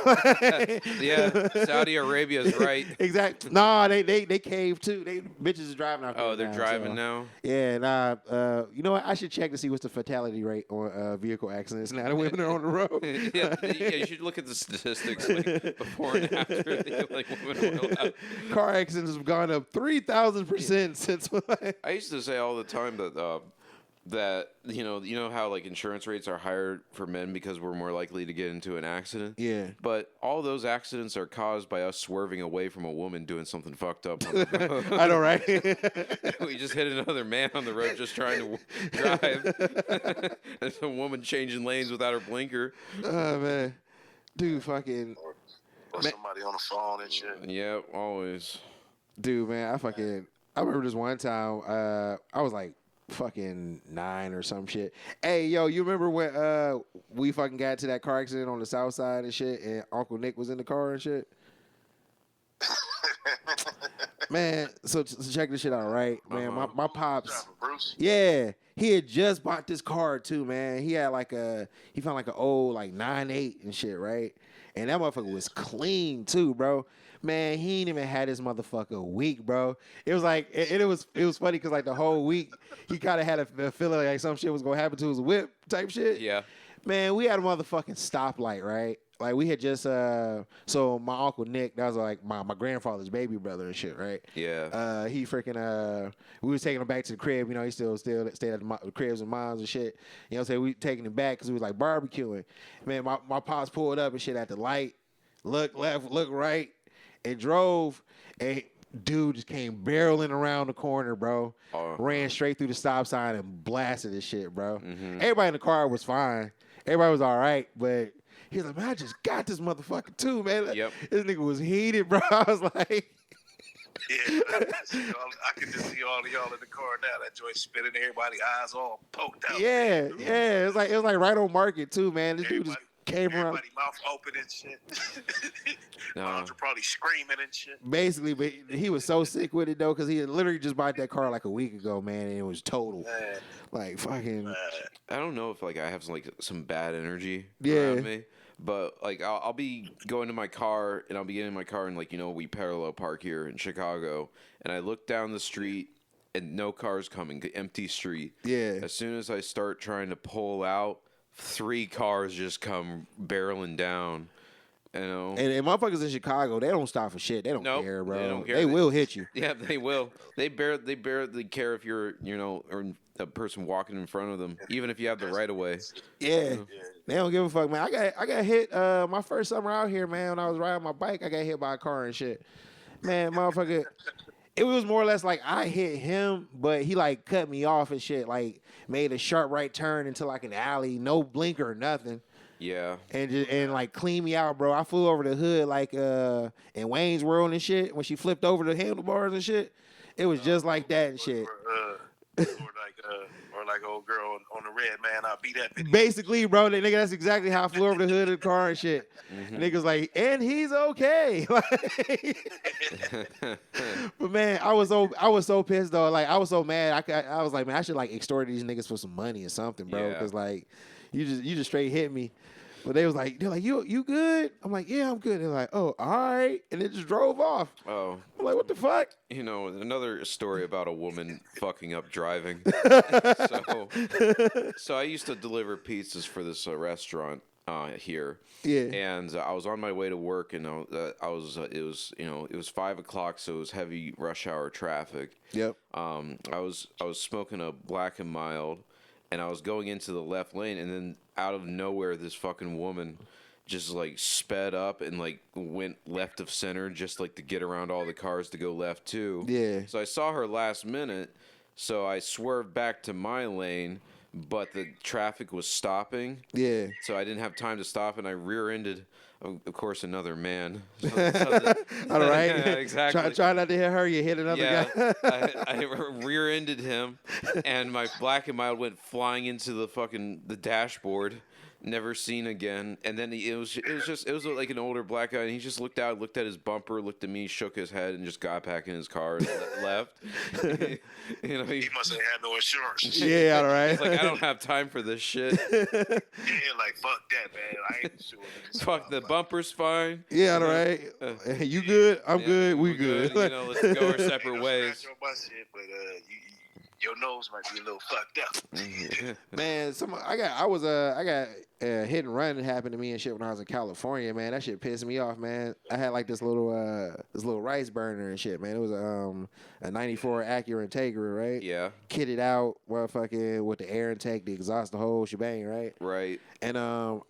Yeah, Saudi Arabia's right. Exactly. Nah, they caved too. They bitches is driving out there. Oh, they're now, driving so. now? Yeah, nah. You know what? I should check to see what's the fatality rate on vehicle accidents now that women are on the road. Yeah, you should look at the statistics like, before and after. Like, women are allowed. Car accidents have gone up 3,000% since. I used to say all the time that you know how like insurance rates are higher for men because we're more likely to get into an accident. Yeah. But all those accidents are caused by us swerving away from a woman doing something fucked up on the road. I know, right? We just hit another man on the road just trying to drive. There's a woman changing lanes without her blinker. Oh man, dude, fucking. Or somebody on the phone and shit. Yeah, always. Dude, man, I remember this one time. I was like fucking 9 or some shit. Hey, yo, you remember when we fucking got to that car accident on the south side and shit, and Uncle Nick was in the car and shit? Man, so check this shit out, right? Man, my pops, Bruce. yeah, he had just bought this car too, man. He found like an old like 9.8 and shit, right? And that motherfucker was clean too, bro. Man, he ain't even had this motherfucker a week, bro. It was like, it was funny because like the whole week he kind of had a feeling like some shit was gonna happen to his whip type shit. Yeah. Man, we had a motherfucking stoplight, right? Like we had just so my Uncle Nick, that was like my grandfather's baby brother and shit, right? Yeah. He freaking we was taking him back to the crib, you know, he still stayed at the cribs and moms and shit. You know what I'm saying? We taking him back because we was like barbecuing. Man, my pops pulled up and shit at the light, look left, look right, and drove, and dude just came barreling around the corner, bro. Ran straight through the stop sign and blasted this shit, bro. Everybody in the car was fine. Everybody was all right, but he was like, man, I just got this motherfucker too, man. Yep. This nigga was heated, bro. I was like, Yeah, I can just see all of y'all in the car now. That joint spinning, everybody eyes all poked out. yeah. It was like right on market too, man. This dude just came around. Everybody mouth open and shit. No. Moms were probably screaming and shit. Basically, but he was so sick with it though, because he had literally just bought that car like a week ago, man, and it was total. Man, Like fucking I don't know if like I have some bad energy Yeah. around me, but like I'll be going to my car and I'll be getting in my car and like we parallel park here in Chicago, and I look down the street and no cars coming, empty street. Yeah. As soon as I start trying to pull out, 3 cars just come barreling down. You know. And motherfuckers in Chicago, they don't stop for shit. They don't Nope, care, bro. they don't care. They will hit you. Yeah, they will. They barely care if you're, or a person walking in front of them, even if you have the right of way. Yeah. They don't give a fuck, man. I got hit my first summer out here, man, when I was riding my bike, I got hit by a car and shit. Man, motherfucker, it was more or less like I hit him, but he like cut me off and shit, like made a sharp right turn into like an alley, no blinker or nothing. Yeah. And like clean me out, bro. I flew over the hood like in Wayne's World and shit when she flipped over the handlebars and shit. It was just like that and shit. Or like old girl on the red man. I'll beat that bitch. Basically, bro, nigga, that's exactly how I flew over the hood of the car and shit. Niggas like, and he's okay. But man, I was so pissed though. Like I was so mad. I was like, man, I should like extort these niggas for some money or something, bro. Yeah. Because like, you just straight hit me. But they're like, you good? I'm like, yeah, I'm good. They're like, oh, all right, and it just drove off. Oh. I'm like, what the fuck? Another story about a woman fucking up driving. So I used to deliver pizzas for this restaurant here. Yeah. And I was on my way to work, and it was 5 o'clock, so it was heavy rush hour traffic. Yep. I was smoking a Black and Mild, and I was going into the left lane, and then out of nowhere, this fucking woman just like sped up and like went left of center just like to get around all the cars to go left too. Yeah. So I saw her last minute, so I swerved back to my lane, but the traffic was stopping. Yeah. So I didn't have time to stop, and I rear-ended, of course, another man. All right. Yeah, exactly. Try not to hit her. You hit another guy. I rear-ended him, and my Black and Mild went flying into the dashboard. Never seen again. And then it was like an older black guy, and he just looked at his bumper, looked at me, shook his head, and just got back in his car and left. He must have had no insurance. Yeah, all right. He's like, I don't have time for this shit. Yeah, like fuck that, man. I ain't sure. Fuck, the bumper's fine. Yeah, all right. You good? I'm good. We good. Let's go our separate ways. Your nose might be a little fucked up. Man, I got hit and run happened to me and shit when I was in California, man. That shit pissed me off, man. I had like this little rice burner and shit, man. It was a 94 Acura Integra, right? Yeah. Kitted out, motherfucking with the air intake, the exhaust, the whole shebang, right? Right. And I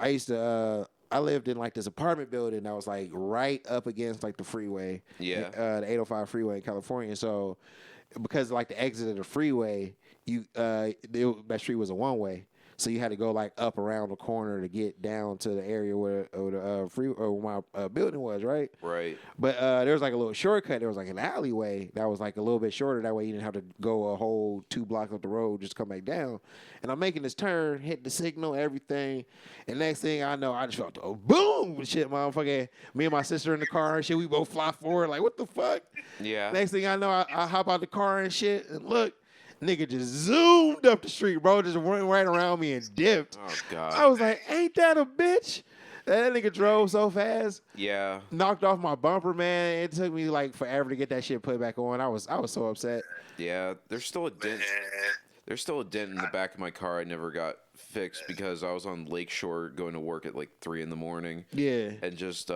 lived in like this apartment building that was like right up against like the freeway. Yeah. The 805 freeway in California. So because like the exit of the freeway, that street was a one way. so you had to go like up around the corner to get down to the area where where my building was, right? Right. But there was like a little shortcut. There was like an alleyway that was like a little bit shorter. That way you didn't have to go a whole 2 blocks up the road just to come back down. And I'm making this turn, hit the signal, everything. And next thing I know, I just felt a boom, shit, motherfucker. Me and my sister in the car and shit, we both fly forward like, what the fuck? Yeah. Next thing I know, I hop out the car and shit, and look, nigga just zoomed up the street, bro, just went right around me and dipped. Oh God. I was like, ain't that a bitch? That nigga drove so fast, Yeah. knocked off my bumper, man. It took me like forever to get that shit put back on. I was so upset. Yeah. There's still a dent. Man, There's still a dent in the back of my car I never got fixed because I was on Lakeshore going to work at like 3 a.m. Yeah. and just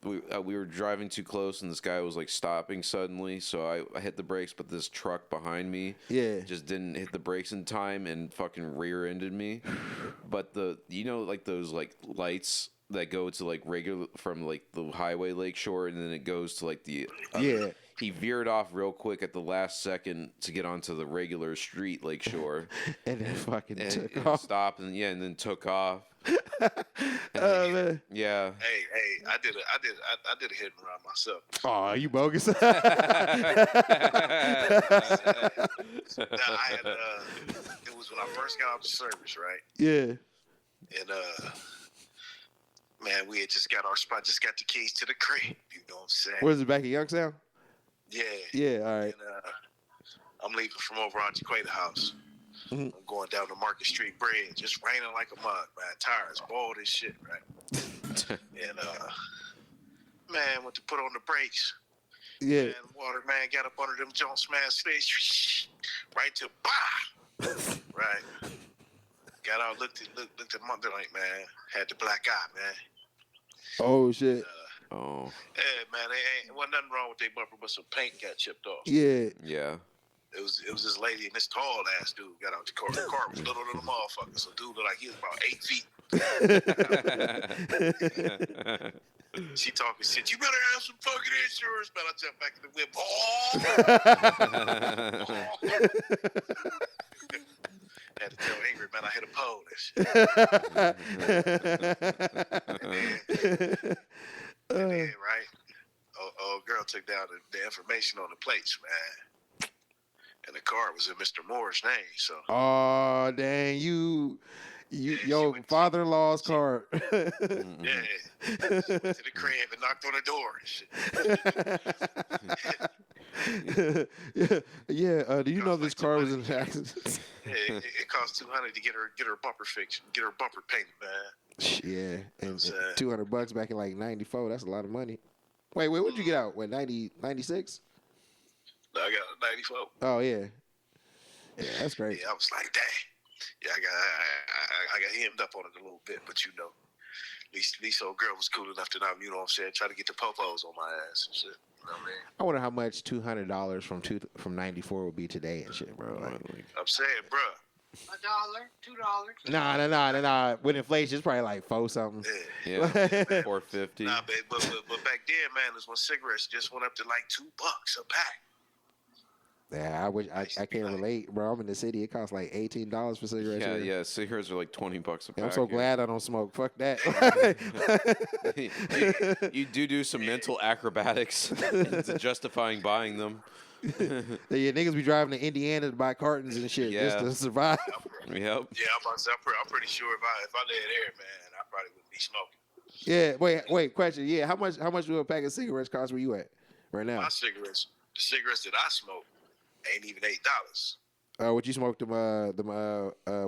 we were driving too close and this guy was like stopping suddenly, so I hit the brakes, but this truck behind me Yeah. just didn't hit the brakes in time and fucking rear-ended me. But like those like lights that go to like regular from like the highway Lakeshore and then it goes to like the Yeah. He veered off real quick at the last second to get onto the regular street Lakeshore And then fucking took and off. stopped and then took off. Oh, man. Yeah. hey, I did a hit and run myself. Oh, you bogus. Now, I had it was when I first got out the service, right? Yeah. And man, we had just got our spot, just got the keys to the crib. You know what I'm saying? Where's it, back in Youngstown? Yeah. Yeah, all right. And I'm leaving from over on Jaqueta House. Mhm. I'm going down the Market Street Bridge, just raining like a mug, man. Tires bald as shit, right? And man, went to put on the brakes. Yeah. And water man got up under them Jones smash face, right to bah, right. Got out, looked at my like, man, had the black eye, man. Oh, shit. Oh. Hey, man, there wasn't nothing wrong with their bumper, but some paint got chipped off. Yeah. Yeah. It was this lady and this tall ass dude got out the car. The car was little motherfucker. So dude looked like he was about 8 feet. She talking shit. You better have some fucking insurance, man. I jumped back in the whip. Oh! Had to tell Ingrid, man, I hit a pole. And then, right? Oh, girl took down the information on the plates, man. And the car was in Mr. Moore's name, so. Oh, dang, your father-in-law's car. Yeah. Went to the crib and knocked on the door and shit. Yeah. Do you know this car was in an accident? Yeah, it cost $200 to get her bumper fixed, get her bumper painted, man. Yeah, and $200 back in like '94. That's a lot of money. Wait, what'd you get out? What, 96? No, I got a 94. Oh yeah, that's great. Yeah, I was like, dang. Yeah, I got hemmed up on it a little bit, but you know, at least old girl was cool enough to not, you know what I'm saying, try to get the popos on my ass and shit. You know what I mean? I wonder how much $200 from '94 would be today and shit, bro. Like, I'm saying, bruh. $1, $2. Nah. With inflation, it's probably like $4 something. Yeah. 450. Nah, but back then, man, it was when cigarettes just went up to like $2 a pack. Yeah, I can't relate, bro. I'm in the city. It costs like $18 for cigarettes. Yeah, here. yeah. Cigarettes are like $20 a pack. I'm so glad I don't smoke. Fuck that. you do some mental acrobatics into justifying buying them. Yeah, niggas be driving to Indiana to buy cartons and shit just to survive. Yep. Yeah, I'm pretty sure if I lived there, man, I probably wouldn't be smoking. Yeah, wait. Question. Yeah, how much do a pack of cigarettes cost where you at right now? The cigarettes that I smoke ain't even $8. What you smoked them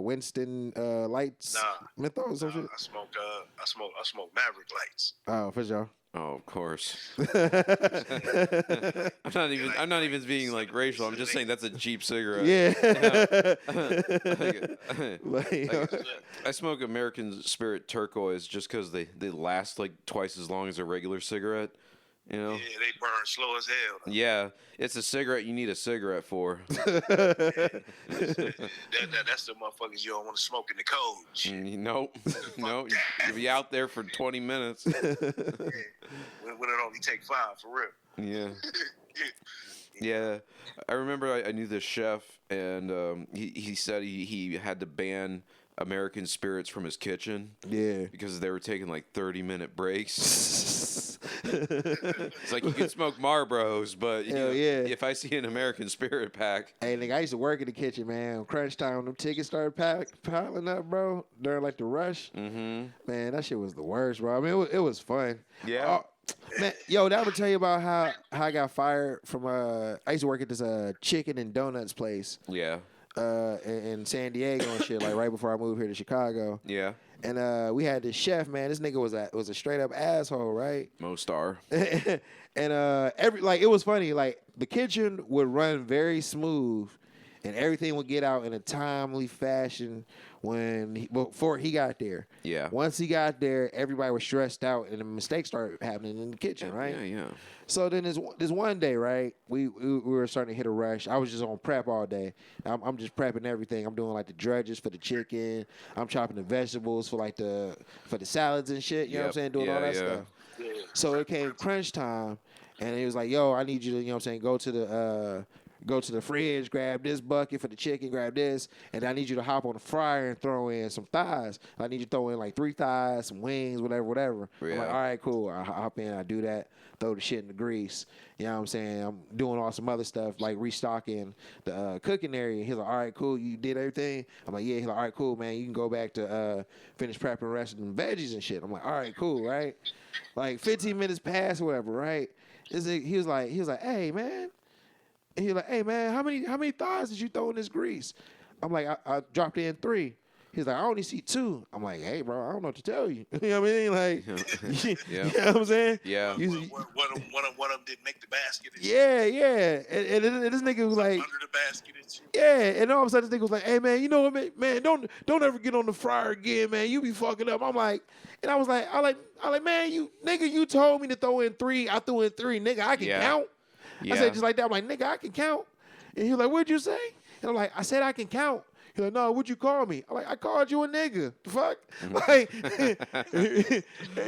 Winston lights? Nah. Menthol or some shit? I smoke Maverick lights. Oh, for sure. Oh, of course. I'm not even being like racial. I'm just saying that's a cheap cigarette. Yeah. I smoke American Spirit Turquoise just because they last like twice as long as a regular cigarette. You know? Yeah, they burn slow as hell. Yeah, it's a cigarette you need a cigarette for. That's the motherfuckers you don't want to smoke in the cold. Nope. No, you'll be out there for 20 minutes. When it only take 5, for real. Yeah. Yeah, I remember I knew this chef, and he said he had to ban American spirits from his kitchen Yeah. because they were taking like 30-minute breaks. It's like you can smoke Marlboros, but you Hell know, yeah. if I see an American Spirit pack, Hey, nigga, I used to work in the kitchen, man. Crunch time, them tickets started piling up, bro. During like the rush, man, that shit was the worst, bro. I mean, it was fun. Yeah. Man, yo, that would tell you about how I got fired from. I used to work at this chicken and donuts place yeah, in San Diego and shit, like right before I moved here to Chicago. yeah, And we had this chef, man. This nigga was a straight up asshole, right? most are. And it was funny. Like the kitchen would run very smooth, and everything would get out in a timely fashion before he got there. Yeah. Once he got there, everybody was stressed out, and the mistakes started happening in the kitchen, right? Yeah, yeah. So then this one day, right? We were starting to hit a rush. I was just on prep all day. I'm just prepping everything. I'm doing like the drudges for the chicken. I'm chopping the vegetables for the salads and shit. You know what I'm Yep. saying? Doing all Yeah, that yeah. stuff. So it came crunch time, and it was like, yo, I need you to, you know what I'm saying, go to the fridge, grab this bucket for the chicken, grab this, and I need you to hop on the fryer and throw in some thighs. I need you to throw in like 3 thighs, some wings, whatever. I'm like, Yeah. all right, cool. I hop in, I do that, throw the shit in the grease. You know what I'm saying? I'm doing all some other stuff, like restocking the cooking area. He's like, all right, cool, you did everything? I'm like, yeah. He's like, all right, cool, man, you can go back to finish prepping the rest of them veggies and shit. I'm like, all right, cool, right? Like 15 minutes past or whatever, right? He was like, hey, man. And he was like, hey, man, how many thighs did you throw in this grease? I'm like, I dropped in 3. He's like, I only see 2. I'm like, hey, bro, I don't know what to tell you. You know what I mean? Like, Yeah. you know what I'm saying? Yeah. You- One of them didn't make the basket. yeah. And this nigga was like, Under the basket and shit. yeah. And all of a sudden, this nigga was like, hey, man, you know what, man, don't ever get on the fryer again, man. You be fucking up. I'm like, and I was like, man, you told me to throw in 3. I threw in 3. Nigga, I can Yeah. count. Yeah. I said just like that. I'm like, nigga, I can count. And he was like, what'd you say? And I'm like, I said I can count. He's like, no, what'd you call me? I'm like, I called you a nigga. The fuck? Like, you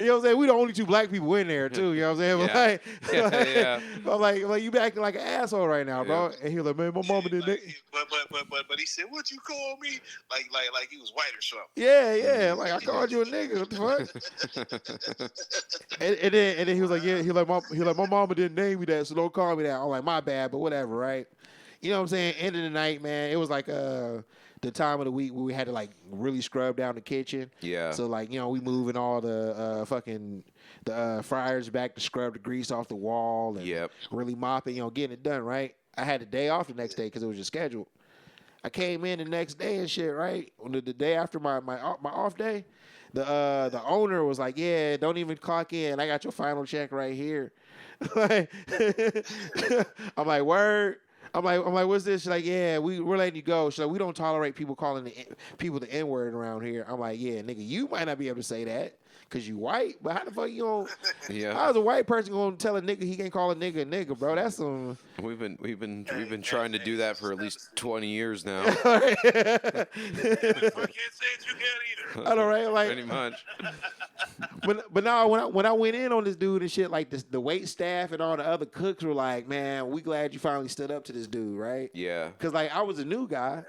know what I'm saying? We the only 2 black people in there, too. You know what I'm saying? Yeah. But like, Yeah. I'm like, you be acting like an asshole right now, bro. And he was like, man, my mama didn't. But he said, "What you call me?" Like he was white or something. Yeah. Like, I called you a nigga. What the fuck? and then he was like, yeah, he like, my mama didn't name me that, so don't call me that. I'm like, my bad, but whatever, right? You know what I'm saying? End of the night, man. It was like the time of the week where we had to like really scrub down the kitchen. Yeah. So like, you know, we moving all the fryers back to scrub the grease off the wall and Yep. really mopping, you know, getting it done, right? I had the day off the next day because it was just scheduled. I came in the next day and shit, right? The day after my off day, the owner was like, yeah, don't even clock in. I got your final check right here. I'm like, word. I'm like, what's this? She's like, yeah, we're letting you go. She's like, we don't tolerate people calling people the N-word around here. I'm like, yeah, nigga, you might not be able to say that because you white, but how the fuck you don't? Yeah. How's a white person gonna tell a nigga he can't call a nigga, bro? That's some. We've been trying to do that for at least 20 years now. If I can't say it, you can't either. I know, right? Like, Pretty much. but now when I went in on this dude and shit, like the wait staff and all the other cooks were like, man, we glad you finally stood up to this dude, right? Yeah. Because like I was a new guy,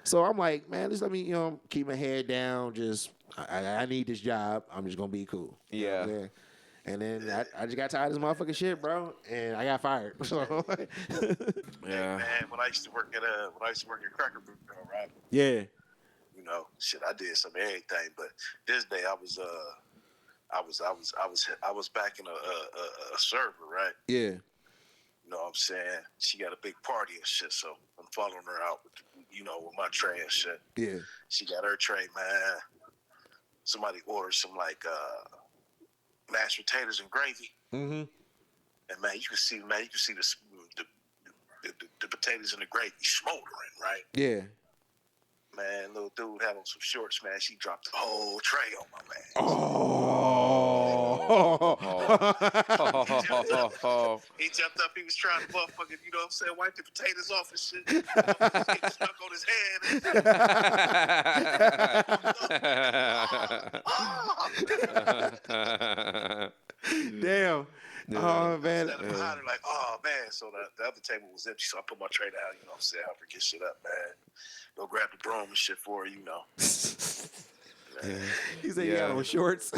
so I'm like, man, just let me, you know, keep my head down. Just I need this job. I'm just gonna be cool. You know what I'm Yeah. saying? And then I just got tired of this motherfucking shit, bro, and I got fired. So Yeah. Man, when I used to work at Cracker Barrel, right? yeah, You know, shit, I did some everything. But this day, I was back in a server, right? yeah, You know what I'm saying? She got a big party and shit, so I'm following her out with, with my tray and shit. yeah. She got her tray, man. Somebody ordered some like mashed potatoes and gravy, Mm-hmm. and man, you can see the potatoes and the gravy smoldering, right? Yeah. Man, little dude had on some shorts, man. She dropped the whole tray on my man. Oh. He jumped up. He was trying to motherfucking, you know what I'm saying, wipe the potatoes off and shit. He stuck on his hand. Damn. Oh man. Like, oh man. So the other table was empty, so I put my tray down. You know what I'm saying? Help her get shit up, man. Go grab the broom and shit for her, you know. He said he Yeah. got on shorts.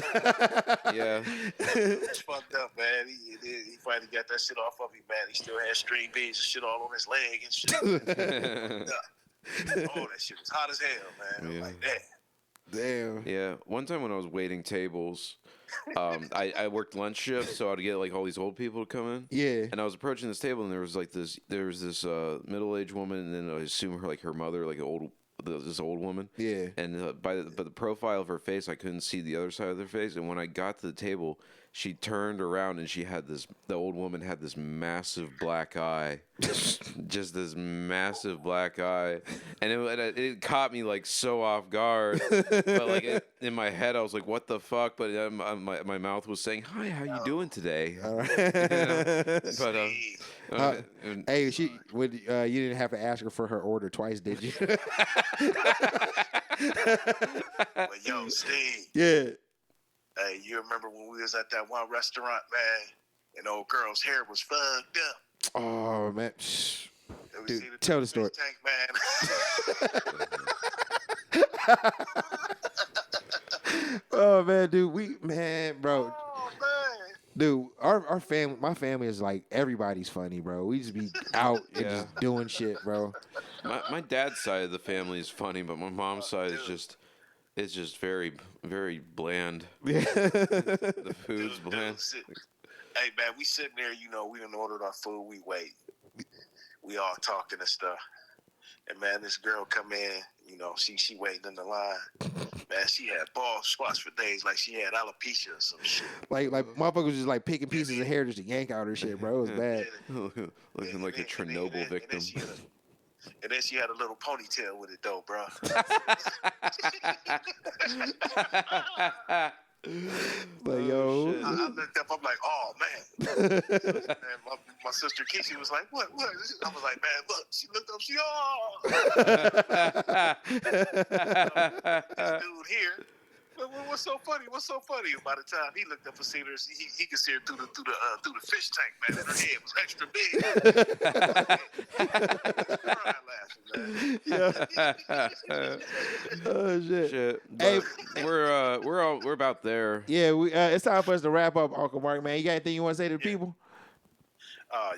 Yeah. It's fucked up, man. He finally got that shit off of me, man. He still had string beads and shit all on his leg and shit. Oh, that shit was hot as hell, man. I'm Yeah. like, damn. Damn. Yeah, one time when I was waiting tables, I worked lunch shift, so I'd get like all these old people to come in. Yeah. And I was approaching this table, and there was this middle-aged woman, and then I assume her mother, like this old woman. Yeah. And by the profile of her face, I couldn't see the other side of her face. And when I got to the table, she turned around and the old woman had this massive black eye, just this massive black eye, and it caught me like so off guard. But like in my head, I was like, "What the fuck?" But my mouth was saying, "Hi, how you doing today?" All right. But Hey, you didn't have to ask her for her order twice, did you? But yo, Steve. Yeah. Hey, you remember when we was at that one restaurant, man, and old girl's hair was fucked up? Oh man. And we Dude, seen tell the story. Tank, man. Oh man, dude, bro. Oh, man. Dude, our family, my family is like everybody's funny, bro. We just be out and Yeah. just doing shit, bro. my dad's side of the family is funny, but my mom's side is just very, very bland. Yeah. The food's Dude, bland. hey, man, we sitting there, you know, we done ordered our food, we wait. We all talking and stuff. And, man, this girl come in, you know, she waiting in the line. Man, she had bald spots for days, like she had alopecia or some shit. like motherfuckers just like picking pieces of hair just to yank out her shit, bro. It was bad. Looking like a Chernobyl victim. And then she had a little ponytail with it, though, bro. Like, yo. shit. I looked up, I'm like, oh, man. And my sister Keisha was like, what? I was like, man, look. She looked up, this dude here. What's so funny? What's so funny? And by the time he looked up and seen her, he could see her through the fish tank, man. And her head was extra big. Oh shit. Shit. Hey, But we're about there. Yeah, we it's time for us to wrap up, Uncle Mark, man. You got anything you want to say to the people?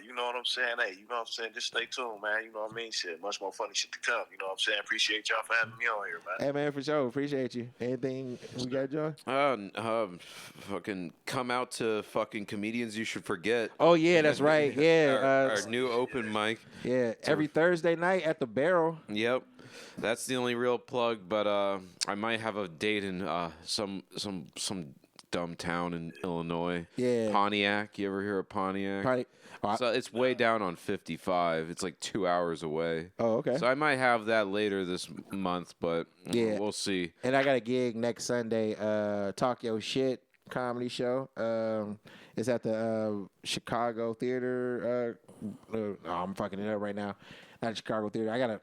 You know what I'm saying? Hey, you know what I'm saying? Just stay tuned, man. You know what I mean? Shit, much more funny shit to come. You know what I'm saying? Appreciate y'all for having me on here, man. Hey, man, for sure. Appreciate you. Anything we got, John? Fucking come out to fucking Comedians You Should Forget. Oh, yeah, that's right. Yeah. Our new open mic. Yeah, every Thursday night at the Barrel. Yep. That's the only real plug, but I might have a date in some dumb town in Illinois. Yeah. Pontiac. You ever hear of Pontiac? Probably. So it's way down on 55. It's like 2 hours away. Oh, okay. So I might have that later this month, but Yeah. we'll see. And I got a gig next Sunday, Talk Yo Shit comedy show. It's at the Chicago Theater. I'm fucking it up right now. Not Chicago Theater. I gotta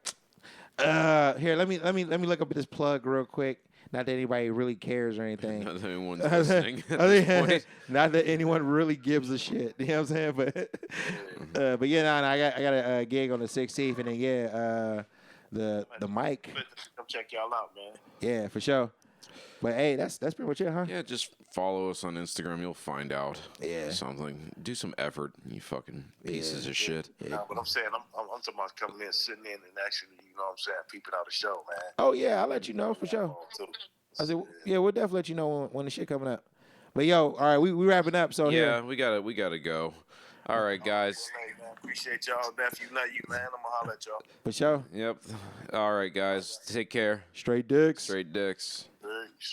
here. Let me look up this plug real quick. Not that anybody really cares or anything. Not that anyone's listening at this point. Not that anyone really gives a shit. You know what I'm saying? But yeah, no, I got a gig on the 16th, and then the mic. Come check y'all out, man. Yeah, for sure. But hey, that's pretty much it, huh? Yeah, just follow us on Instagram. You'll find out. Yeah. Something. Do some effort, you fucking pieces of shit. Nah, but I'm saying, I'm talking about coming in, sitting in, and actually, you know what I'm saying, peeping out the show, man. Oh yeah, I'll let you know for sure. I said, yeah, we'll definitely let you know when the shit coming up. But yo, all right, we wrapping up. So Yeah, here. we gotta go. All right, guys. Hey, man, appreciate y'all. Nephew, not you, man. I'm gonna holler at y'all. For sure. Yep. All right, guys. Take care. Straight dicks. Straight dicks.